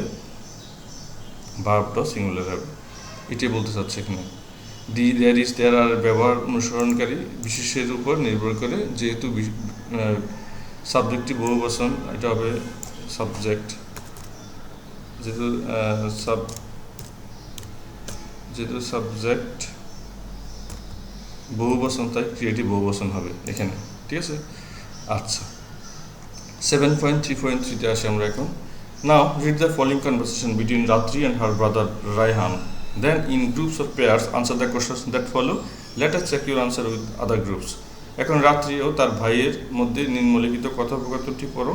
ভার্বটা সিঙ্গুলার হবে। এটাই বলতে চাচ্ছে এখানে। দেয়ার ইজ দেয়ার আর ব্যবহার অনুসরণকারী বিশেষের উপর নির্ভর করে, যেহেতু সাবজেক্টটি বহুবচন, এটা হবে সাবজেক্ট, যেহেতু সাবজেক্ট বহুবচন তাই ক্রিয়েটিভ বহুবচন হবে এখানে, ঠিক আছে। আচ্ছা, 7.3.3-তে আসি আমরা এখন। নাও read the following conversation between Ratri and her brother Raihan. Then in groups of pairs answer the questions that follow. Let us check your answer with other groups. এখন রাত্রি ও তার ভাইয়ের মধ্যে নিম্নলিখিত কথোপকথনটি পড়ো,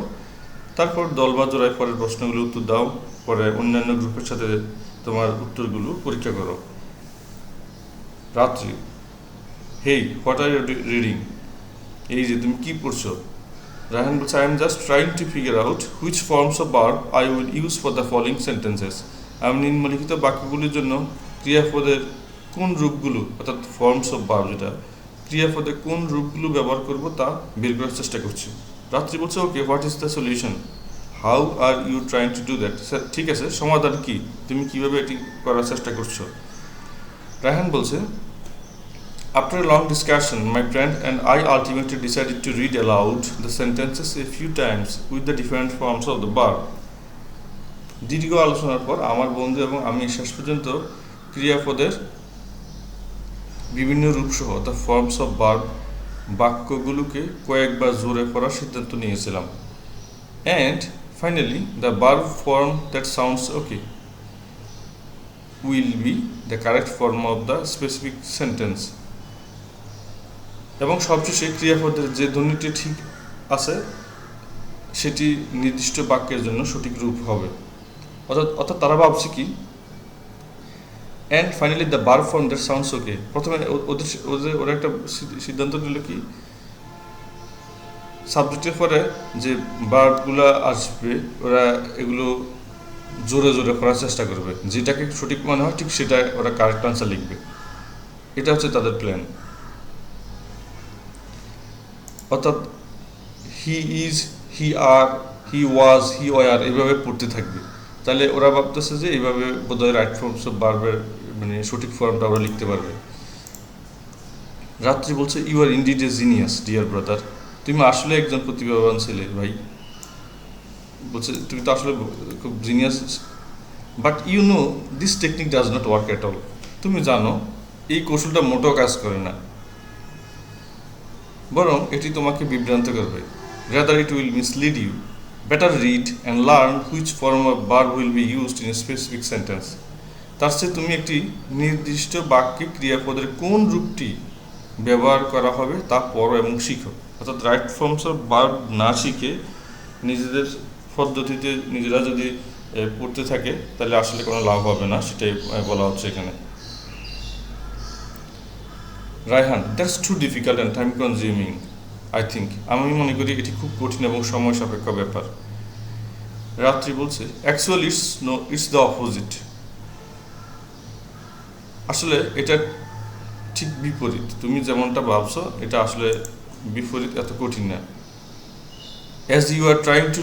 তারপর দল বা জোড়ায় পরের প্রশ্নগুলো উত্তর দাও, পরে অন্যান্য গ্রুপের সাথে তোমার উত্তরগুলো পরীক্ষা করো। রাত্রি: হেই, হোয়াট আর ইউ রিডিং? এই যে তুমি কি পড়ছো? রায়হান বলছে, I am just trying to figure out which forms of verb I will use for the following sentences. আমি নিম্নলিখিত বাক্যগুলির জন্য ক্রিয়াপদের কোন রূপগুলো, অর্থাৎ ফর্মস অফ ভার্ব যেটা, ক্রিয়াপদে কোন রূপগুলো ব্যবহার করব তা বের করার চেষ্টা করছি। রাত্রি বলছে, okay, what is the solution? How are you trying to do that? ঠিক আছে, সমাধান কি? তুমি কিভাবে এটি করার চেষ্টা করছো? রায়হান বলছে, after a long discussion, my friend and I ultimately decided to read aloud the sentences a few times with the different forms of the verb. দীর্ঘ আলোচনার পর আমার বন্ধু এবং আমি শেষ পর্যন্ত ক্রিয়াপদের বিভিন্ন রূপসহ দ্য ফর্মস অফ ভার্ব বাক্যগুলোকে কয়েকবার জোরে পড়ার সিদ্ধান্ত নিয়েছিলাম। And finally, the verb form that sounds okay will be the correct form of the specific sentence. এবং সবশেষে ক্রিয়াপদের যে ধ্বনিটি ঠিক আছে সেটি নির্দিষ্ট বাক্যের জন্য সঠিক রূপ হবে। অর্থাৎ তারা ভাবছে কি, and finally the verb form that sounds ওকে। প্রথমে ওরা একটা সিদ্ধান্ত নিল কি, সাবজেক্টের পরে যে ভার্বগুলো আসবে ওরা এগুলো জোরে জোরে করার চেষ্টা করবে, যেটাকে সঠিক মনে হয় ঠিক সেটা ওরা কারেক্ট আনসার লিখবে। এটা হচ্ছে তাদের প্ল্যান। অর্থাৎ he is, he R, he was, he war এইভাবে পড়তে থাকবে। তাহলে ওরা ভাবতেছে যে এইভাবে বোধহয় রাইট ফর্মস অফ ভার্বের মানে সঠিক ফর্মটা ওরা লিখতে পারবে। রাত্রি বলছে, you are indeed a genius dear brother. তুমি আসলে একজন প্রতিভাবান ছেলে ভাই। বলছে, তুমি তো আসলে খুব genius, but you know this technique does not work at all. তুমি জানো এই কৌশলটা মোটেও কাজ করে না, বরং এটি তোমাকে বিভ্রান্ত করবে। Rather it will mislead you. Better read and learn which form of verb will be used in a specific sentence. তার চেয়ে তুমি একটি নির্দিষ্ট বাক্যে ক্রিয়াপদের কোন রূপটি ব্যবহার করা হবে তা পড়ো এবং শিখো। অর্থাৎ রাইট ফর্মস অফ ভার্ব না শিখে নিজেদের পদ্ধতিতে নিজেরা যদি পড়তে থাকে তাহলে আসলে কোনো লাভ হবে না, সেটাই বলা হচ্ছে এখানে। Raihan, that's too difficult and time consuming I think. আমি মনে করি এটি খুব কঠিন এবং সময় সাপেক্ষ ব্যাপার। রাত্রি বলছে, অ্যাকচুয়ালি ইটস দ্য অপোজিট। আসলে এটা ঠিক বিপরীত, তুমি যেমনটা ভাবছো এটা আসলে বিপরীত, এত কঠিন না। As you are trying to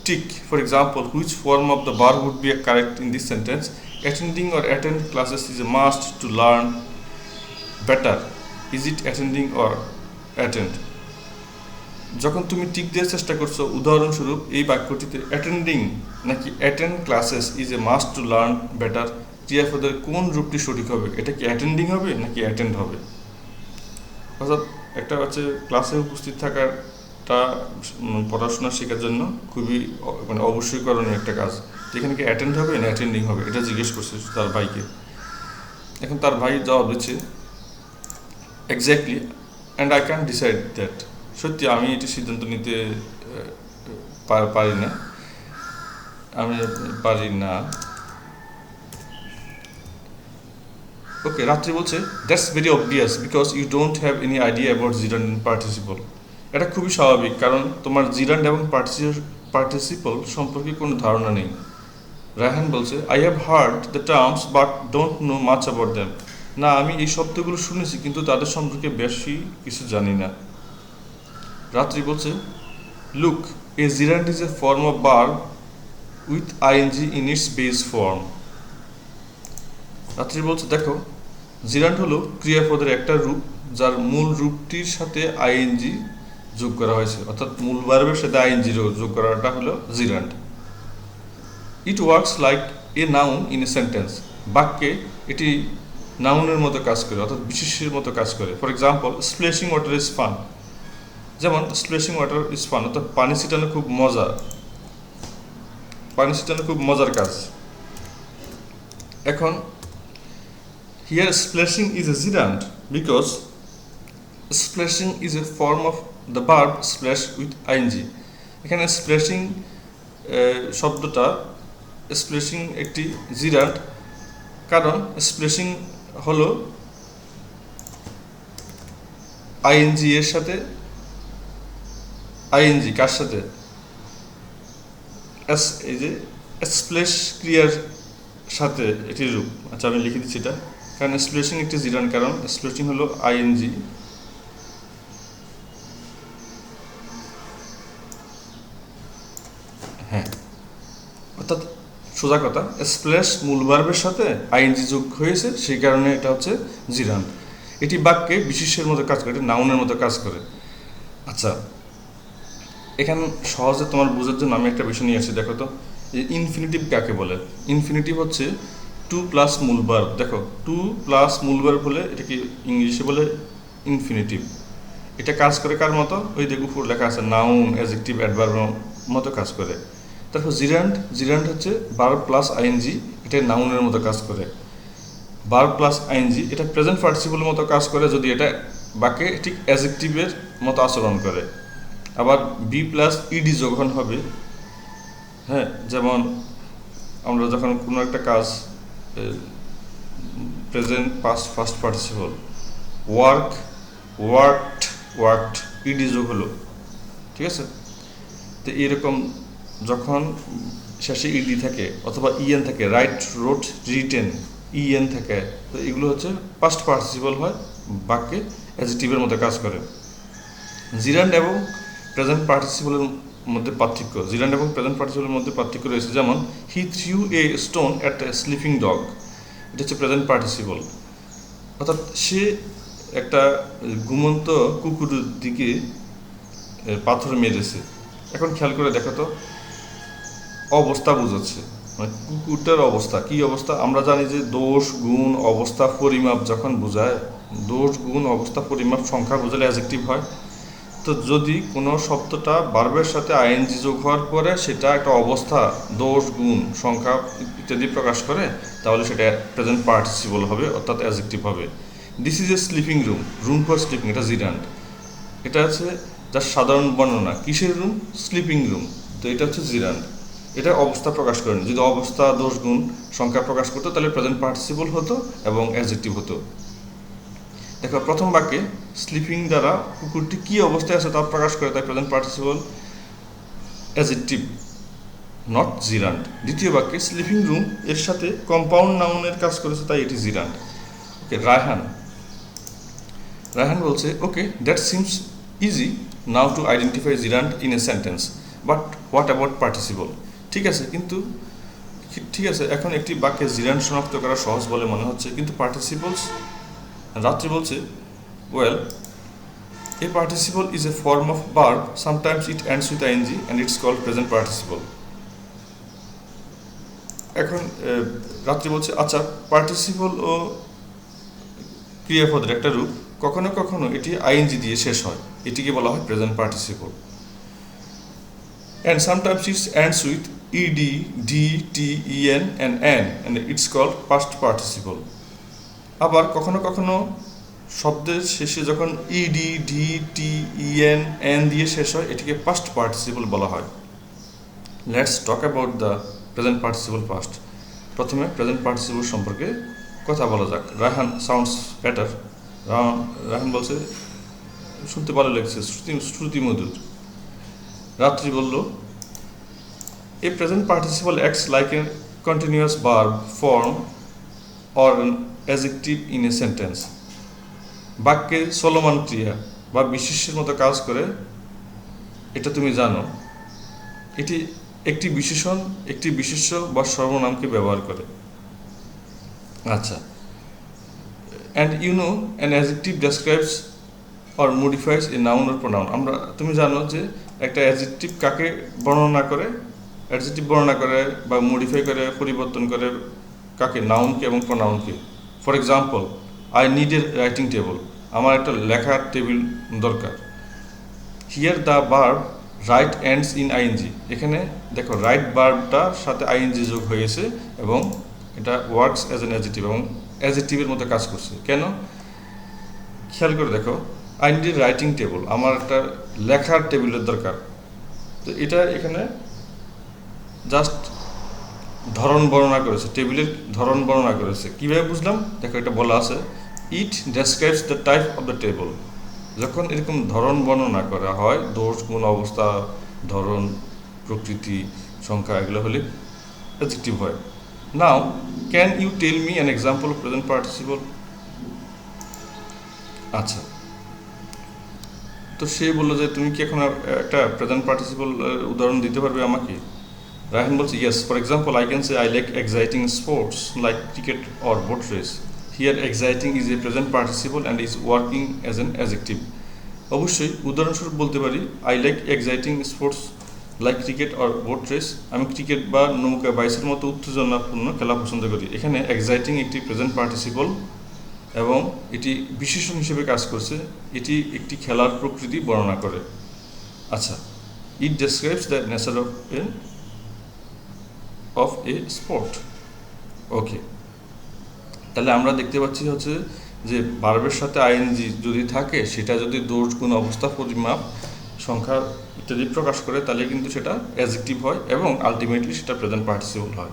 tick, for example, which form of the verb would be correct in this sentence, attending or attend classes is a must to learn better. Is it attending or attend? যখন তুমি tick দেওয়ার চেষ্টা করছো, উদাহরণস্বরূপ এই বাক্যটিতে attending নাকি attend classes is a must to learn better, ক্রিয়াপদের কোন রূপটি সঠিক হবে? এটা কি অ্যাটেন্ডিং হবে নাকি অ্যাটেন্ড হবে? অর্থাৎ একটা হচ্ছে ক্লাসে উপস্থিত থাকাটা পড়াশোনা শেখার জন্য খুবই মানে অবশ্যই করণীয় একটা কাজ। যেখানে কি অ্যাটেন্ড হবে না অ্যাটেন্ডিং হবে, এটা জিজ্ঞেস করছে তার ভাইকে। এখন তার ভাই জবাব দিচ্ছে, exactly, and I can decide that. সত্যি আমি এটি সিদ্ধান্ত নিতে পারি না। ওকে, রাত্রি বলছে, that's very obvious because you don't have any idea about gerund participle. এটা খুবই স্বাভাবিক, কারণ তোমার জিরান্ড এবং পার্টিসিপল সম্পর্কে কোনো ধারণা নেই। রায়হান বলছে, I have heard the terms but don't know much about them. না, আমি এই শব্দগুলো শুনেছি কিন্তু তাদের সম্পর্কে বেশি কিছু জানি না। রাত্রি বলছে, look, a gerund is a form of verb with ING in its base form. Ratri বলছে, দেখো, জিরান্ড হলো ক্রিয়াপদের একটা রূপ যার মূল রূপটির সাথে আইএনজি যোগ করা হয়েছে, অর্থাৎ মূল ভার্বের সাথে আইএনজি যোগ করাটা হলো জিরান্ড। It works like a noun in a sentence. বাক্যে এটি নাউনের মতো কাজ করে, অর্থাৎ বিশেষ্যের মতো কাজ করে। For example, splashing water is fun. যেমন স্প্লেশিং ওয়াটার ইজ ফান, অর্থাৎ পানি ছিটানো খুব মজা, পানি ছিটানো খুব মজার কাজ। এখন here splashing is a gerund because splashing is a form of the verb splash with ing. এখানে splashing শব্দটা splashing একটি gerund, কারণ splashing হলো ing এর সাথে ing কার সাথে এই যে splash ক্রিয়ার সাথে এটি রূপ। আচ্ছা, আমি লিখে দিচ্ছি এটা, কারণ স্প্লেশিং একটি জিরান্ড, কারণ স্প্লেশিং হলো আইএনজি। হ্যাঁ, অর্থাৎ সোজা কথা, স্প্লেশ মূল ভার্বের সাথে আইএনজি যোগ হয়েছে, সেই কারণে এটা হচ্ছে জিরান্ড। এটি বাক্যে বিশেষ্যের মতো কাজ করে, নাউনের মতো কাজ করে। আচ্ছা, এখানে সহজে তোমার বোঝার জন্য আমি একটা বিষয় নিয়ে আসছি। দেখো তো, যে ইনফিনিটিভ কাকে বলে? ইনফিনিটিভ হচ্ছে টু প্লাস মূল ভার্ব। দেখো, টু প্লাস মূল ভার্ব হলে এটাকে ইংলিশে বলে ইনফিনিটিভ। এটা কাজ করে কার মতো? ওই দেখো উপর লেখা আছে, নাউন, অ্যাডজেক্টিভ, অ্যাডভার্বের মতো কাজ করে। তারপর জিরান্ড হচ্ছে ভার্ব প্লাস আইএনজি, এটা নাউনের মতো কাজ করে। ভার্ব প্লাস আইএনজি এটা প্রেজেন্ট পার্টিসিপলের মতো কাজ করে যদি এটা বাক্যে ঠিক অ্যাডজেক্টিভের মতো আচরণ করে। আবার বি প্লাস ইডি যখন হবে, হ্যাঁ, যেমন আমরা যখন কোনো একটা কাজ present past first participle, worked ED যোগ হলো, ঠিক আছে? তো এরকম যখন শেষে ইডি থাকে অথবা ইএন থাকে, রাইট, রোট, রিটেন, ইএন থাকে, তো এগুলো হচ্ছে পাস্ট পার্টিসিপল হয়, বাক্যে অ্যাডজেক্টিভের মধ্যে কাজ করে। জিরান্ড এবং প্রেজেন্ট পার্টিসিপলের মধ্যে পার্থক্য, জিরান্ড এবং প্রেজেন্ট পার্টিসিপলের মধ্যে পার্থক্য রয়েছে। যেমন, he threw a stone at a sleeping dog, এটা হচ্ছে প্রেজেন্ট পার্টিসিপল, অর্থাৎ সে একটা ঘুমন্ত কুকুরের দিকে পাথর মেরেছে। এখন খেয়াল করে দেখো তো, অবস্থা বোঝাচ্ছে, মানে কুকুরটার অবস্থা, কি অবস্থা? আমরা জানি যে দোষ, গুণ, অবস্থা, পরিমাপ যখন বোঝায়, দোষ, গুণ, অবস্থা, পরিমাপ, সংখ্যা বোঝালে অ্যাডজেক্টিভ হয়। তো যদি কোনো শব্দটা ভার্বের সাথে আইএনজি যোগ হওয়ার পরে সেটা একটা অবস্থা, দোষ, গুণ, সংখ্যা ইত্যাদি প্রকাশ করে, তাহলে সেটা প্রেজেন্ট পার্টিসিপল হবে, অর্থাৎ অ্যাডজেক্টিভ হবে। This is a sleeping room, room for sleeping, এটা জিরান্ড। এটা হচ্ছে যার সাধারণ বর্ণনা, কিসের রুম? Sleeping room. তো এটা হচ্ছে জিরান্ড, এটা অবস্থা প্রকাশ করেনি। যদি অবস্থা, দোষ, গুণ, সংখ্যা প্রকাশ করতো তাহলে প্রেজেন্ট পার্টিসিপল হতো এবং অ্যাডজেক্টিভ হতো। দেখো, প্রথম বাক্যে স্লিপিং দ্বারা কুকুরটি কী অবস্থায় আছে তা প্রকাশ করে, তাই প্রেজেন্ট পার্টিসিপল অ্যাডজেক্টিভ, নট জিরান্ড। দ্বিতীয় বাক্যে স্লিপিং রুম এর সাথে কম্পাউন্ড নাউনের কাজ করেছে, তাই এটি জিরান্ড। ওকে, রায়হান বলছে, okay, that seems easy now to identify gerund in a sentence, but what about participle? ঠিক আছে, এখন একটি বাক্যে জিরান্ড শনাক্ত করা সহজ বলে মনে হচ্ছে, কিন্তু পার্টিসিপলস? রাত্রি বলছে, well, a participle is a form of verb, sometimes it ends with ING and it's called present participle. এখন রাত্রি বলছে, আচ্ছা, পার্টিসিপল ও ক্রিয়াপদের একটা রূপ, কখনো কখনো এটি আইএনজি দিয়ে শেষ হয়, এটিকে বলা হয় present participle. And sometimes it ends with ED, D, T, EN and it's called past participle. আবার কখনো কখনো শব্দের শেষে যখন ED, D, T, EN, N দিয়ে শেষ হয়, এটিকে পাস্ট পার্টিসিপল বলা হয়। Let's talk about the present participle past. প্রথমে প্রেজেন্ট পার্টিসিপল সম্পর্কে কথা বলা যাক। Raihan sounds better. রায়হান বলছে, শুনতে ভালো লাগছে, শ্রুতি মধুর। রাত্রি বলল, a present participle acts like a continuous verb form or an adjective in a sentence. বাক্যে চলমান ক্রিয়া বা বিশেষ্যের মতো কাজ করে, এটা তুমি জানো। এটি একটি বিশেষণ, একটি বিশেষ্য বা সর্বনামকে ব্যবহার করে। আচ্ছা, and you know an adjective describes or modifies a noun or pronoun. তুমি জানো যে একটা অ্যাডজেক্টিভ কাকে বর্ণনা করে, অ্যাডজেক্টিভ বর্ণনা করে বা মডিফাই করে, পরিবর্তন করে কাকে, নাউনকে এবং প্রোনাউনকে। For example, I need a writing table, আমার একটা লেখার টেবিল দরকার। Here the verb write ends in ING. এখানে দেখো রাইট ভার্বটার সাথে আইএনজি যোগ হয়েছে এবং এটা ওয়ার্কস অ্যাজ অ্যান অ্যাডজেক্টিভ এবং অ্যাডজেক্টিভের মতো কাজ করছে। কেন? খেয়াল করে দেখো, I need a writing table, আমার একটা লেখার টেবিলের দরকার। তো এটা এখানে জাস্ট ধরন বর্ণনা করেছে, টেবিলের ধরন বর্ণনা করেছে। কীভাবে বুঝলাম? দেখো, এটা বলা আছে, it describes the type of the table. যখন এরকম ধরন বর্ণনা করা হয়, দোষ, গুণ, অবস্থা, ধরন, প্রকৃতি, সংখ্যা, এগুলো হলে অ্যাডজেক্টিভ হয়। Now can you tell me an example of present participle? আচ্ছা, তো সে বললো যে তুমি কি এখন একটা প্রেজেন্ট পার্টিসিপল উদাহরণ দিতে পারবে আমাকে? রায়হান বলছে, yes, for example I can say I like exciting sports like cricket or boat race. Here exciting is a present participle and is working as an adjective. অবশ্যই উদাহরণস্বরূপ বলতে পারি, I like exciting sports like cricket or boat race. আমি cricket বা নৌকা বাইসের মতো উত্তেজনাপূর্ণ খেলা পছন্দ করি। এখানে এক্সাইটিং একটি প্রেজেন্ট পার্টিসিপল এবং এটি বিশেষণ হিসেবে কাজ করছে। এটি একটি খেলার প্রকৃতি বর্ণনা করে। আচ্ছা, it describes the nature of a sport. Okay, তাহলে আমরা দেখতে পাচ্ছি হচ্ছে যে ভার্বের সাথে আইএনজি যদি থাকে, সেটা যদি দোষ, গুণ, অবস্থা, পরিমাপ, সংখ্যা ইত্যাদি প্রকাশ করে, তাহলে কিন্তু সেটা অ্যাডজেক্টিভ হয় এবং আলটিমেটলি সেটা প্রেজেন্ট পার্টিসিপল হয়।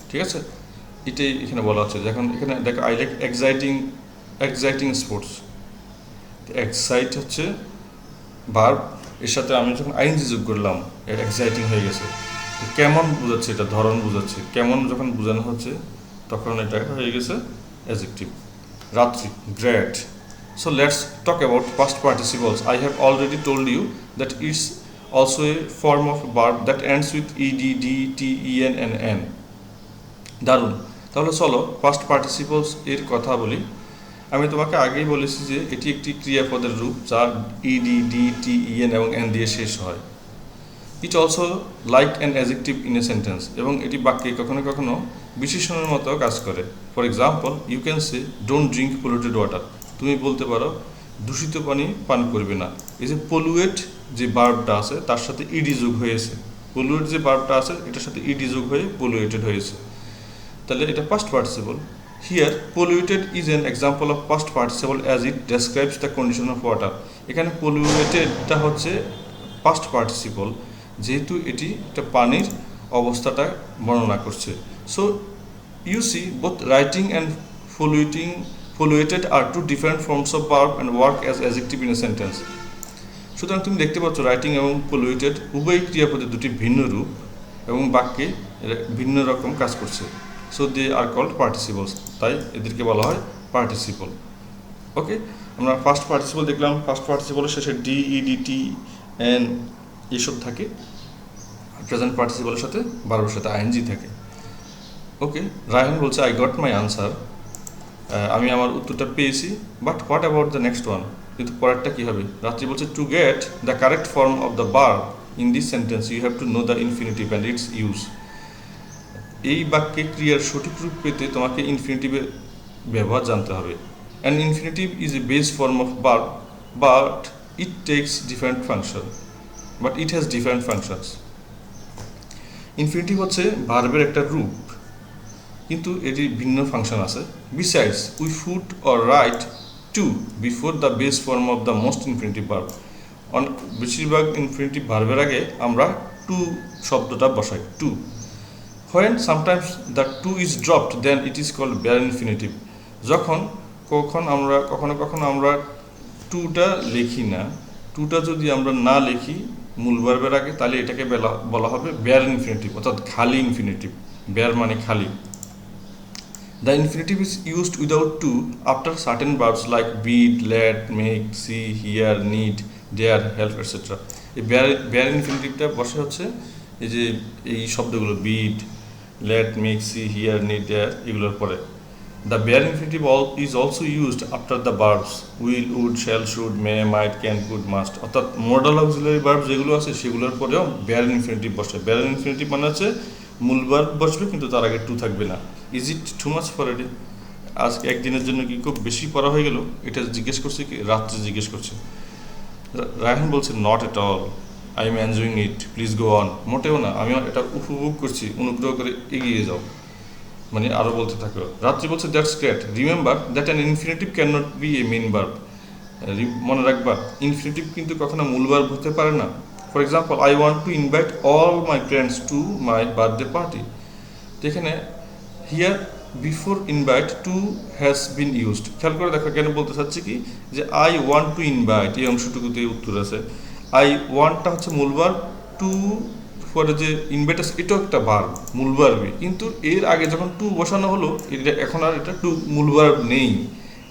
ঠিক আছে, এটাই এখানে বলা হচ্ছে। যখন এখানে দেখো, I like exciting sports, excite হচ্ছে ভার্ব, এর সাথে আমি যখন আইএনজি যোগ করলাম, এক্সাইটিং হয়ে গেছে। কেমন বোঝাচ্ছে? এটা ধরন বোঝাচ্ছে। কেমন যখন বোঝানো হচ্ছে, তখন এটা হয়ে গেছে অ্যাডজেক্টিভ। রাত্রি, great. So let's talk about past participles. I have already told you that it's also a form of a verb that ends with ed, d, t, en and n. দারুণ। তাহলে চলো পাস্ট পার্টিসিপলস এর কথা বলি। আমি তোমাকে আগেই বলেছি যে এটি একটি ক্রিয়াপদের রূপ যার ইডি, ডি, টি, ইএন এবং এন দিয়ে শেষ হয়। It also like an adjective in a sentence, এবং এটি বাক্যে কখনো কখনো বিশেষণের মতো কাজ করে। For example, you can say don't drink polluted water. তুমি বলতে পারো দূষিত পানি পান করবে না। এই যে পলুয়েট যে ভার্বটা আছে তার সাথে ইডি যোগ হয়েছে। পলুয়েট যে ভার্বটা আছে এটার সাথে ইডি যোগ হয়ে পলুয়েটেড হয়েছে, তাহলে এটা past participle. Here polluted is an example of past participle as it describes the condition of water. এখানে পলুয়েটেডটা হচ্ছে পাস্ট পার্টিসিপল, যেহেতু এটি একটা পানির অবস্থাটা বর্ণনা করছে। So you see both writing and polluted are two different forms of verb and work as adjective in a sentence. সুতরাং তুমি দেখতে পাচ্ছ রাইটিং এবং পলিউটেড উভয় ক্রিয়াপদের দুটি ভিন্ন রূপ এবং বাক্যে ভিন্ন রকম কাজ করছে। So they are called participles, তাই এদেরকে বলা হয় পার্টিসিপল। ওকে, আমরা ফার্স্ট পার্টিসিপল দেখলাম। ফার্স্ট পার্টিসিপলের শেষে D, E, D, T, N এইসব থাকে। প্রেজেন্ট পার্টিসিপলের সাথে ভার্বের সাথে আইএনজি থাকে। ওকে, রায়হান বলছে, আই গট মাই আনসার, আমি আমার উত্তরটা পেয়েছি। But what about the next one? কিন্তু পরেরটা কী হবে? রাত্রি বলছে, to get the correct form of the verb in this sentence you have to know the infinitive and its use. এই বাক্যে ক্রিয়ার সঠিক রূপ পেতে তোমাকে ইনফিনিটিভের ব্যবহার জানতে হবে। And infinitive is a base form of verb but it takes different function, but it has different functions. Infinitive হচ্ছে ভার্বের একটা রূপ, কিন্তু এটির ভিন্ন ফাংশন আছে। Besides we put or write to before the base form of the most infinitive verb. বেশিরভাগ infinitive ভার্বের আগে আমরা টু শব্দটা বসাই, to. When sometimes the to is dropped then it is called bare infinitive. কখনো কখনো আমরা টুটা লিখি না, টুটা যদি আমরা না লিখি মূল ভার্বের আগে, তাহলে এটাকে বলা হবে বেয়ার ইনফিনিটিভ, অর্থাৎ খালি ইনফিনিটিভ। বেয়ার মানে খালি। The infinitive is used without to after certain verbs like beat, let, make, see, hear, need, dare, help, etc. এই বেয়ার ইনফিনিটিভটা বসে হচ্ছে এই যে এই শব্দগুলো bid, let, make, see, hear, need, dare এগুলোর পরে। The bare infinitive is also used after the verbs will, would, shall, should, may, might, can, could, must, অর্থাৎ মডাল অক্সিলারি ভার্ব যেগুলো আছে সেগুলোর পরেও bare infinitive বসে। bare infinitive মানে হচ্ছে মূল ভার্ব বসবে কিন্তু তার আগে টু থাকবে না। Is it too much for a day? আজকে একদিনের জন্য কি খুব বেশি পড়া হয়ে গেল? এটা জিজ্ঞেস করছে কি রাত্রে জিজ্ঞেস করছে। রায়হান বলছে not at all, I am enjoying it, please go on. মোটেও না, আমি এটা উপভোগ করছি, অনুগ্রহ করে এগিয়ে যাও, মানে আরও বলতে থাকো। রাত্রি বলছে that's great, remember that an infinitive can not be a main verb. মনে রাখবা ইনফিনিটিভ কিন্তু কখনো মূল ভার্ব হতে পারে না। For example, I want to invite all my friends to my birthday party. তো এখানে here before invite to has been used. খেয়াল করে দেখো কেন বলতে চাচ্ছি কি যে আই ওয়ান্ট টু ইনভাইট, এই অংশটুকুতে উত্তর আছে। আই ওয়ান্টটা হচ্ছে মূল ভার্ব, টু পরে যে ইনভাইট আছে এটাও একটা ভার্ব, মূল ভার্বই, কিন্তু এর আগে যখন টু বসানো হলো এটা এখন আর এটা টু মূল ভার্ব নেই,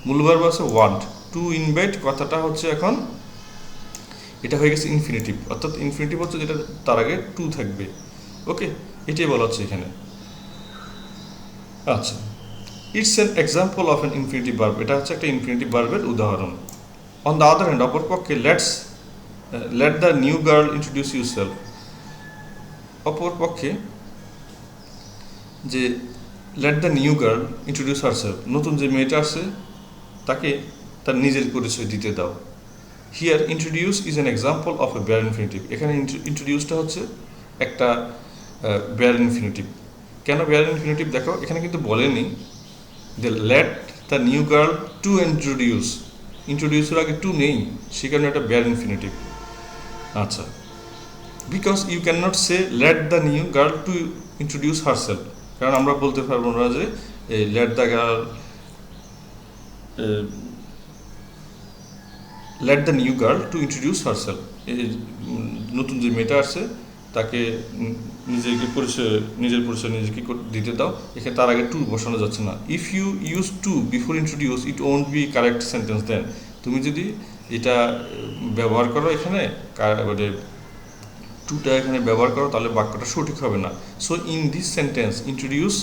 মূল ভার্ব আছে ওয়ান্ট। টু ইনভাইট কথাটা হচ্ছে এখন এটা হয়ে গেছে ইনফিনিটিভ, অর্থাৎ ইনফিনিটিভ হচ্ছে যেটা তার আগে টু থাকবে। ওকে, এটাই বলা হচ্ছে এখানে। আচ্ছা, it's an example of an infinitive verb, এটা হচ্ছে একটা ইনফিনিটিভ ভার্বের উদাহরণ। অন দ্য আদার হ্যান্ড, অপরপক্ষে late the new girl introduce yourself. অপরপক্ষে যে let the new girl introduce herself, নতুন যে মেয়েটা আসছে তাকে তার নিজের পরিচয় দিতে দাও। Here introduce is an example of a bare infinitive. এখানে ইন্ট্রোডিউসটা হচ্ছে একটা বেয়ার ইনফিনিটিভ। কেন বেয়ার ইনফিনিটিভ দেখো, এখানে কিন্তু বলেনি যে let the new girl to introduce, ইন্ট্রোডিউসের আগে টু নেই, সে কারণে একটা বেয়ার ইনফিনিটিভ। আচ্ছা, because you can not say let the new girl to introduce herself, কারণ আমরা বলতে পারবো না যে let the girl let the new girl to introduce herself, নতুন যে মেয়েটা আসছে তাকে নিজের পরিচয় নিজেকে দিতে দাও। এখানে তার আগে টু বসানো যাচ্ছে না। If you use to before introduce it won't be correct sentence then. তুমি যদি এটা ব্যবহার করো এখানে মানে টুটা এখানে ব্যবহার করো তাহলে বাক্যটা সঠিক হবে না। So in this sentence introduce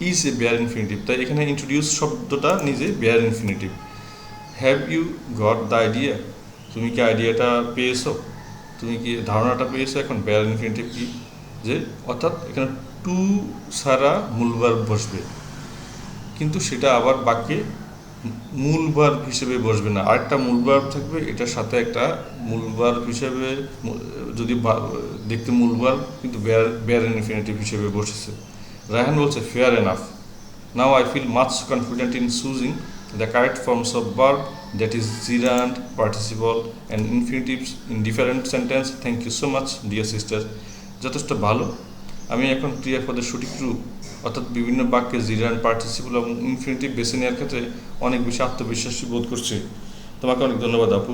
is a bare infinitive, তাই এখানে ইন্ট্রোডিউস শব্দটা নিজে bare infinitive. Have you got the idea, তুমি কি আইডিয়াটা পেয়েছো, তুমি কি ধারণাটা পেয়েছো এখন বেয়ার ইনফিনিটিভ কি, যে অর্থাৎ এখানে টু ছাড়া মূল ভার্ব বসবে, কিন্তু সেটা আবার বাক্যে মূল ভার্ব হিসেবে বসবে না, আরেকটা মূল ভার্ব থাকবে, এটার সাথে একটা মূল ভার্ব হিসেবে যদি দেখতে মূল ভার্ব কিন্তু বেয়ার ইনফিনিটিভ হিসেবে বসেছে। রায়হান বলছে fair enough, now I feel much confident in choosing the correct forms of verb, that is gerund, participle and infinitives in different sentence. Thank you so much dear sister. যথেষ্ট ভালো, আমি এখন ক্রিয়াপদের সঠিক রূপ অর্থাৎ বিভিন্ন বাক্যে জিরান্ড, পার্টিসিপল এবং ইনফিনিটিভ বেছে নেওয়ার ক্ষেত্রে অনেক বেশি আত্মবিশ্বাসী বোধ করছি। তোমাকে অনেক ধন্যবাদ আপু।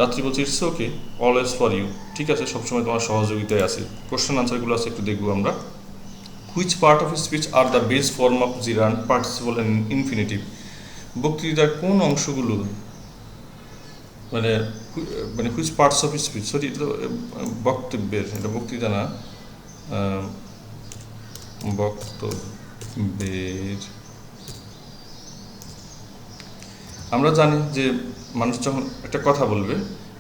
রাত্রি বলছি it's okay, always for you, ঠিক আছে, সবসময় তোমার সহযোগিতায় আছে। কোশ্চেন আনসারগুলো আছে একটু দেখবো আমরা। Which part of speech are the base form of জিরান্ড, participle and infinitive? বক্তৃতার কোন অংশগুলো মানে which parts of speech, sorry এটা বক্তব্যের, এটা বক্তৃতা না, বক্তব্যের। আমরা জানি যে মানুষ যখন একটা কথা বলবে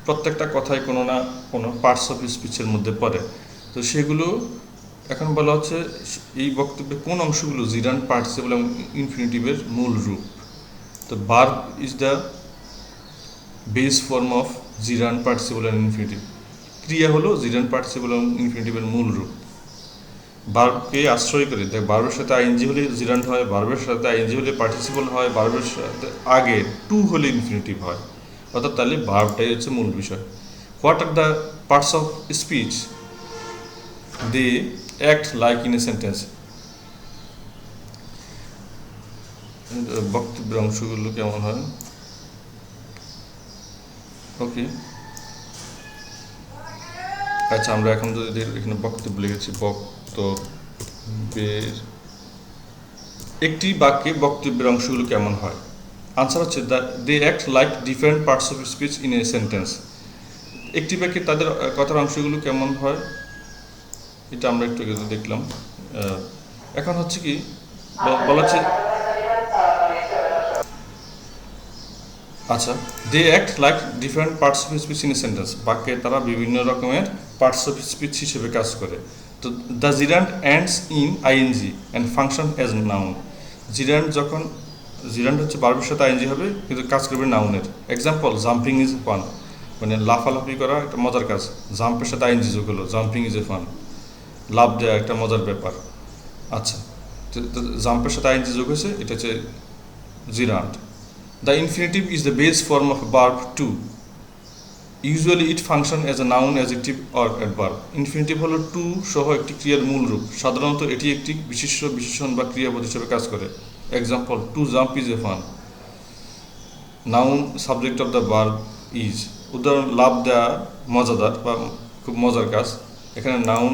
প্রত্যেকটা কথাই কোনো না কোনো পার্টস অফ স্পিচের মধ্যে পড়ে, তো সেগুলো এখন বলা হচ্ছে এই বক্তব্যের কোন অংশগুলো জিরান্ড, পার্টিসিপল এবং ইনফিনিটিভের মূল রূপ। তো verb is the base form of gerund, participle and infinitive. ক্রিয়া হলো gerund, participle এবং ইনফিনিটিভের মূল রূপ। ভার্বকে আশ্রয় করে, দেখ ভার্বের সাথে আইএনজি হলে জিরান্ড হয়, ভার্বের সাথে আইএনজি হলে পার্টিসিপল হয়, ভার্বের সাথে আগে টু হলে ইনফিনিটিভ হয়, অর্থাৎ তাহলে ভার্বটাই হচ্ছে মূল বিষয়। What are the parts of speech they act like in a sentence? বক্তব্যের অংশগুলো কেমন হয়? ওকে, আচ্ছা আমরা এখন যদি এখানে বক্তব্য লিখেছি, বক্তব্যের একটি বাক্যে বক্তব্যের অংশগুলো কেমন হয়? আনসার হচ্ছে they act like different parts of speech in a sentence. একটি বাক্যে তাদের কথার অংশগুলো কেমন হয় এটা আমরা একটু আগে দেখলাম। এখন হচ্ছে কি বলা হচ্ছে, আচ্ছা, they act like different parts of speech in a sentence, বাক্যে তারা বিভিন্ন রকমের পার্টস অফ স্পিচ হিসেবে কাজ করে। তো the gerund ends in ING and function as noun. Gerund হচ্ছে ভার্বের সাথে আইএনজি হবে কিন্তু কাজ করবে নাউনের। এক্সাম্পল, জাম্পিং ইজ ফান, মানে লাফালাফি করা একটা মজার কাজ, জাম্পের সাথে আইএনজি যোগ হলো, জাম্পিং ইজ এ ফান, লাভ দেওয়া একটা মজার ব্যাপার। আচ্ছা, জাম্পের সাথে আইএনজি যোগ হয়েছে, এটা হচ্ছে জিরান্ড। The infinitive is the base form of a verb to. Usually it functions as a noun, adjective or adverb. Infinitive হলো টু সহ একটি ক্রিয়ার মূল রূপ। সাধারণত এটি একটি বিশেষণ বা ক্রিয়াপদ হিসেবে কাজ করে। Example, to jump is a fun. Noun subject of the verb is. উদাহরণ, লাভ দেওয়া মজাদার বা খুব মজার কাজ। এখানে নাউন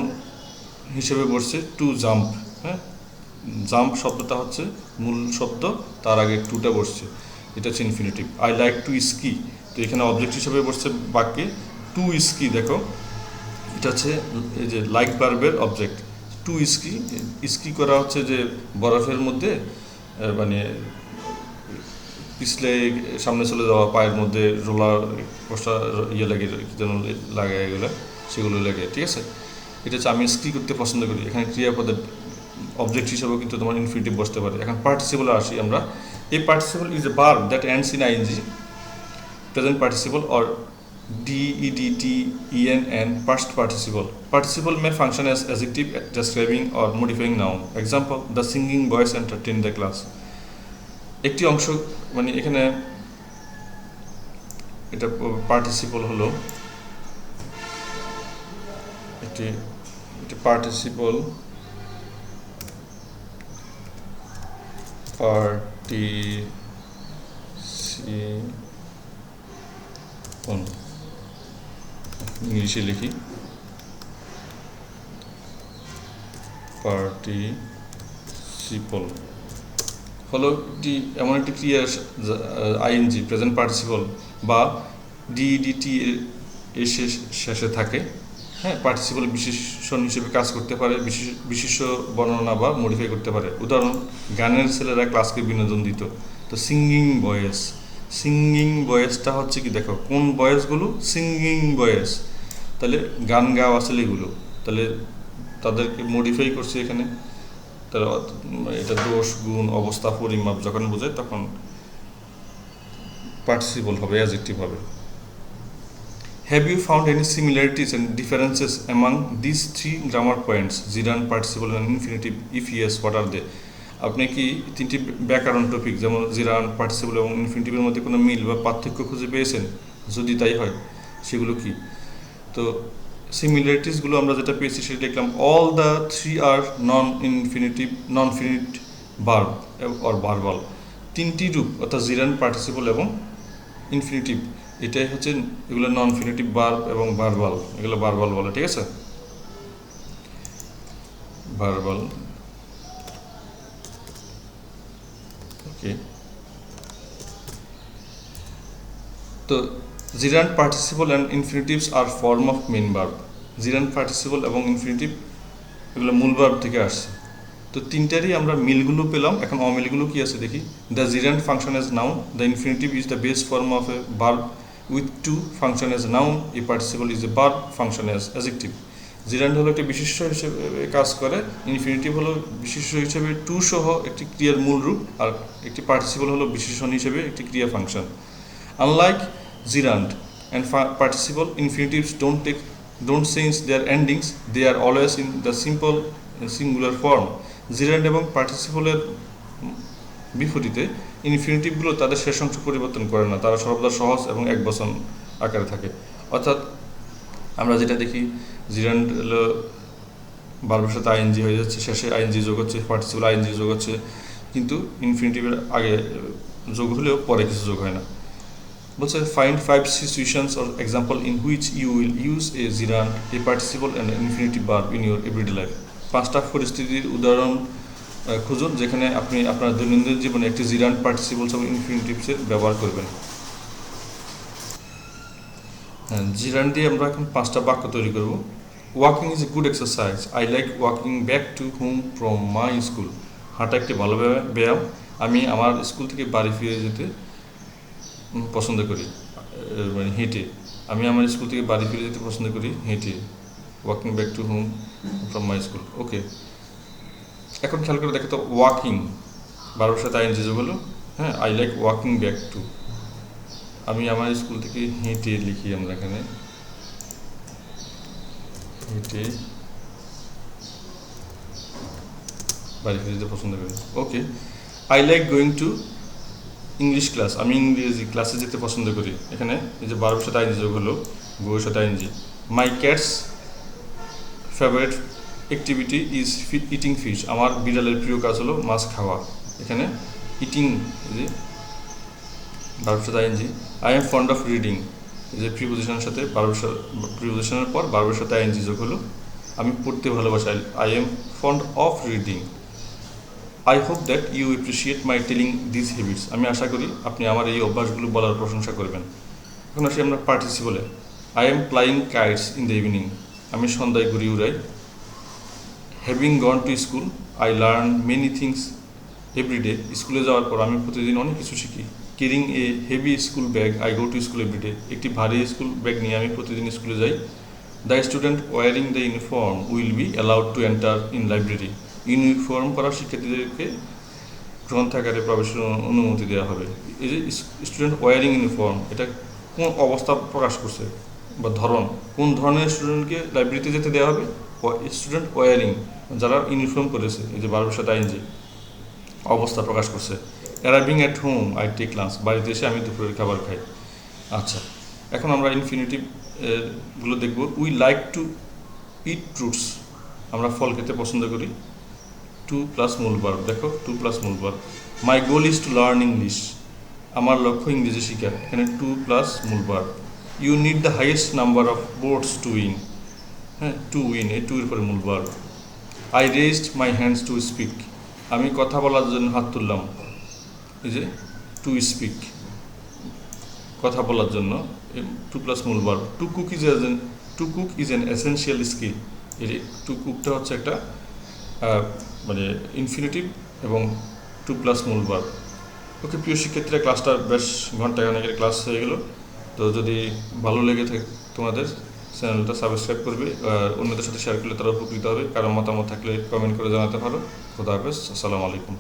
হিসেবে বসছে টু জাম্প। হ্যাঁ, জাম্প শব্দটা হচ্ছে মূল শব্দ, তার আগে টুটা বসছে, এটা হচ্ছে infinitive. I like to ski, তো এখানে অবজেক্ট হিসেবে বসছে বাক্যে টু স্কি। দেখো এটা হচ্ছে এই যে লাইক ভার্বের অবজেক্ট টু স্কি। স্কি করা হচ্ছে যে বরফের মধ্যে মানে পিছলে সামনে চলে যাওয়া, পায়ের মধ্যে রোলার কষা লাগে যেন লাগে, এগুলো সেগুলো লাগে, ঠিক আছে। এটা হচ্ছে আমি স্কি করতে পছন্দ করি। এখানে ক্রিয়াপদের অবজেক্ট হিসেবেও কিন্তু তোমার ইনফিনিটিভ বসতে পারে। এখন পার্টিসিপলে আসি আমরা। A participle is a verb that ends in ing, present participle, or det, en, past participle. Participle may function as adjective describing or modifying noun. Example, the singing boys entertained the class. একটি অংশ মানে এখানে এটা participle হলো একটি participle ইংলিশে লিখি, participle হলো এমন একটি ক্রিয়া আইএনজি প্রেজেন্ট পার্টিসিপল বা ডিইডিটি এর শেষে থাকে। হ্যাঁ, পার্টিসিপল বিশেষণ হিসেবে কাজ করতে পারে, বিশেষ্য বর্ণনা বা মডিফাই করতে পারে। উদাহরণ, গানের ছেলেরা ক্লাসকে বিনোদন দিত। তো সিঙ্গিং বয়েসটা হচ্ছে কি, দেখো কোন বয়েসগুলো সিঙ্গিং বয়েস, তাহলে গান গাওয়া ছেলেগুলো, তাহলে তাদেরকে মডিফাই করছে এখানে। তাহলে এটা দোষ, গুণ, অবস্থা, পরিমাপ যখন বোঝায় তখন পার্টিসিপল হবে, অ্যাডজেক্টিভ হবে। Have you found any similarities and differences among these three grammar points, gerund, participle and infinitive? If yes, what are they? আপনি কি তিনটি ব্যাকরণ টপিক যেমন জিরান্ড, পার্টিসিপল এবং ইনফিনিটিভের মধ্যে কোনো মিল বা পার্থক্য খুঁজে পেয়েছেন? যদি তাই হয় সেগুলো কি? তো সিমিলারিটিসগুলো আমরা যেটা পেয়েছি সেটা লিখলাম, all the three are non finite verb or verbal. তিনটি রূপ অর্থাৎ জিরান্ড, পার্টিসিপল এবং ইনফিনিটিভ, এটাই হচ্ছে এগুলো নন ফিনিটিভ ভার্ব এবং ভার্বাল, এগুলো ভার্বাল বলে, ঠিক আছে, ভার্বাল। ওকে, তো gerund, participle and infinitives are form of main verb. Gerund, participle এবং ইনফিনিটিভ এগুলো মূল ভার্ব থেকে আসছে। তো তিনটারই আমরা মিলগুলো পেলাম। এখন অমিলগুলো কি আছে দেখি। The gerund function as noun, the infinitive is the base form of a verb with to function as a noun, a participle is a verb function as adjective. জিরান্ড হলো একটা বিশেষ্য হিসেবে কাজ করে, ইনফিনিটিভ হলো বিশেষ্য হিসেবে টু সহ একটি ক্রিয়ার মূল রূপ, আর একটি পার্টিসিপল হলো বিশেষণ হিসেবে একটি ক্রিয়া function. Unlike gerund and participle, infinitives don't change their endings, they are always in the simple singular form. Gerund এবং পার্টিসিপলের বিপরীতে ইনফিনিটিভগুলো তাদের শেষ অংশ পরিবর্তন করে না, তারা সর্বদা সহজ এবং একবচন আকারে থাকে। অর্থাৎ আমরা যেটা দেখি, জিরান্ড হলো ভার্বের সাথে আইএনজি হয়ে যাচ্ছে, শেষে আইএনজি যোগ হচ্ছে, পার্টিসিপল আইএনজি যোগ হচ্ছে, কিন্তু ইনফিনিটিভের আগে যোগ হলেও পরে কিছু যোগ হয় না। বলছে find 5 situations or example in which you will use a gerund, a participle and infinitive verb in your everyday life. 5টা পরিস্থিতির উদাহরণ খুঁজুন যেখানে আপনি আপনার দৈনন্দিন জীবনে একটি জিরান্ড, পার্টিসিপলস এবং ইনফিনিটিভসের ব্যবহার করবেন। হ্যাঁ, জিরান্ড দিয়ে আমরা এখন 5টা বাক্য তৈরি করব। Walking is a good exercise, I like walking back to home from my school. হাঁটা একটি ভালো ব্যায়াম, আমি আমার স্কুল থেকে বাড়ি ফিরে যেতে পছন্দ করি, মানে হেঁটে। আমি আমার স্কুল থেকে বাড়ি ফিরে যেতে পছন্দ করি হেঁটে। Walking back to home from my school. Okay, এখন খেয়াল করে দেখো তো, ওয়াকিং বারবার সাথে আইএনজি যোগ হলো। হ্যাঁ, I like walking back two, আমি আমার স্কুল থেকে হেঁটে লিখি আমরা এখানে, হেঁটে বাড়ি ফিরে যেতে পছন্দ করি। Okay, I like going to English class, আমি ইংরেজি ক্লাসে যেতে পছন্দ করি। এখানে এই যে বারবার সাথে আইনজি যোগ হলো, গোয়ের সাথে ING. My cat's favourite activity is eating fish, আমার বিড়ালের প্রিয় কাজ হলো মাছ খাওয়া। এখানে ইটিং, এই যে বারবার সাথে ING. I am fond of reading, এই যে প্রিপোজিশনের সাথে প্রিপোজিশনের পর বারবার সাথে আইনজি যোগ হলো, আমি পড়তে ভালোবাসি। I am fond of reading. I hope that you appreciate my telling this habits, আমি আশা করি আপনি আমার এই অভ্যাসগুলো বলার প্রশংসা করবেন। এখন আসি আমরা পার্টিসিপলে। I am flying kites in the evening, আমি সন্ধ্যায় ঘুরি উড়াই। Having gone to school, I learn many things everyday, স্কুলে যাওয়ার পর আমি প্রতিদিন অনেক কিছু শিখি। Carrying a heavy school bag, I go to school everyday, একটি ভারী স্কুল ব্যাগ নিয়ে আমি প্রতিদিন স্কুলে যাই। The student wearing the uniform will be allowed to enter in library, uniform করা শিক্ষার্থীদেরকে গ্রন্থাগারে প্রবেশের অনুমতি দেওয়া হবে। এই যে স্টুডেন্ট ওয়ারিং ইউনিফর্ম, এটা কোন অবস্থা প্রকাশ করছে বা ধরন, কোন ধরনের স্টুডেন্টকে লাইব্রেরিতে যেতে দেওয়া হবে? স্টুডেন্ট ওয়ারিং, যারা ইউনিফর্ম করেছে, এই যে বারবার সাথে আইনজি, অবস্থা প্রকাশ করছে। Arriving at home I take lunch, বাড়িতে এসে আমি দুপুরের খাবার খাই। আচ্ছা, এখন আমরা ইনফিনিটিভ গুলো দেখব। We like to it fruits, আমরা ফল খেতে পছন্দ করি। 2 প্লাস মূল ভার্ব, দেখো 2 প্লাস মূল verb. My goal is to learn English, আমার লক্ষ্য ইংরেজি শেখা, এখানে 2 প্লাস মূল verb. You need the highest number of boards to win, হ্যাঁ, টু উইন, এই 2 এর পরে মূল verb. I raised my hands to speak, আমি কথা বলার জন্য হাত তুললাম, এই যে টু স্পিক, কথা বলার জন্য 2 প্লাস মূল verb. To cook is an essential skill, এই টু কুকটা হচ্ছে একটা মানে ইনফিনিটিভ এবং 2 প্লাস মূল ভার্ব। ওকে প্রিয় শিক্ষার্থীরা, ক্লাসটা বেশ ঘন্টায় অনেকের ক্লাস হয়ে গেল। তো যদি ভালো লেগে থাকে তোমাদের, চ্যানেলটা সাবস্ক্রাইব করবে, আর অন্যদের সাথে শেয়ার করলে তারা উপকৃত হবে। কারো মতামত থাকলে কমেন্ট করে জানাতে পারো। খোদা হাফেজ, আসসালামু আলাইকুম।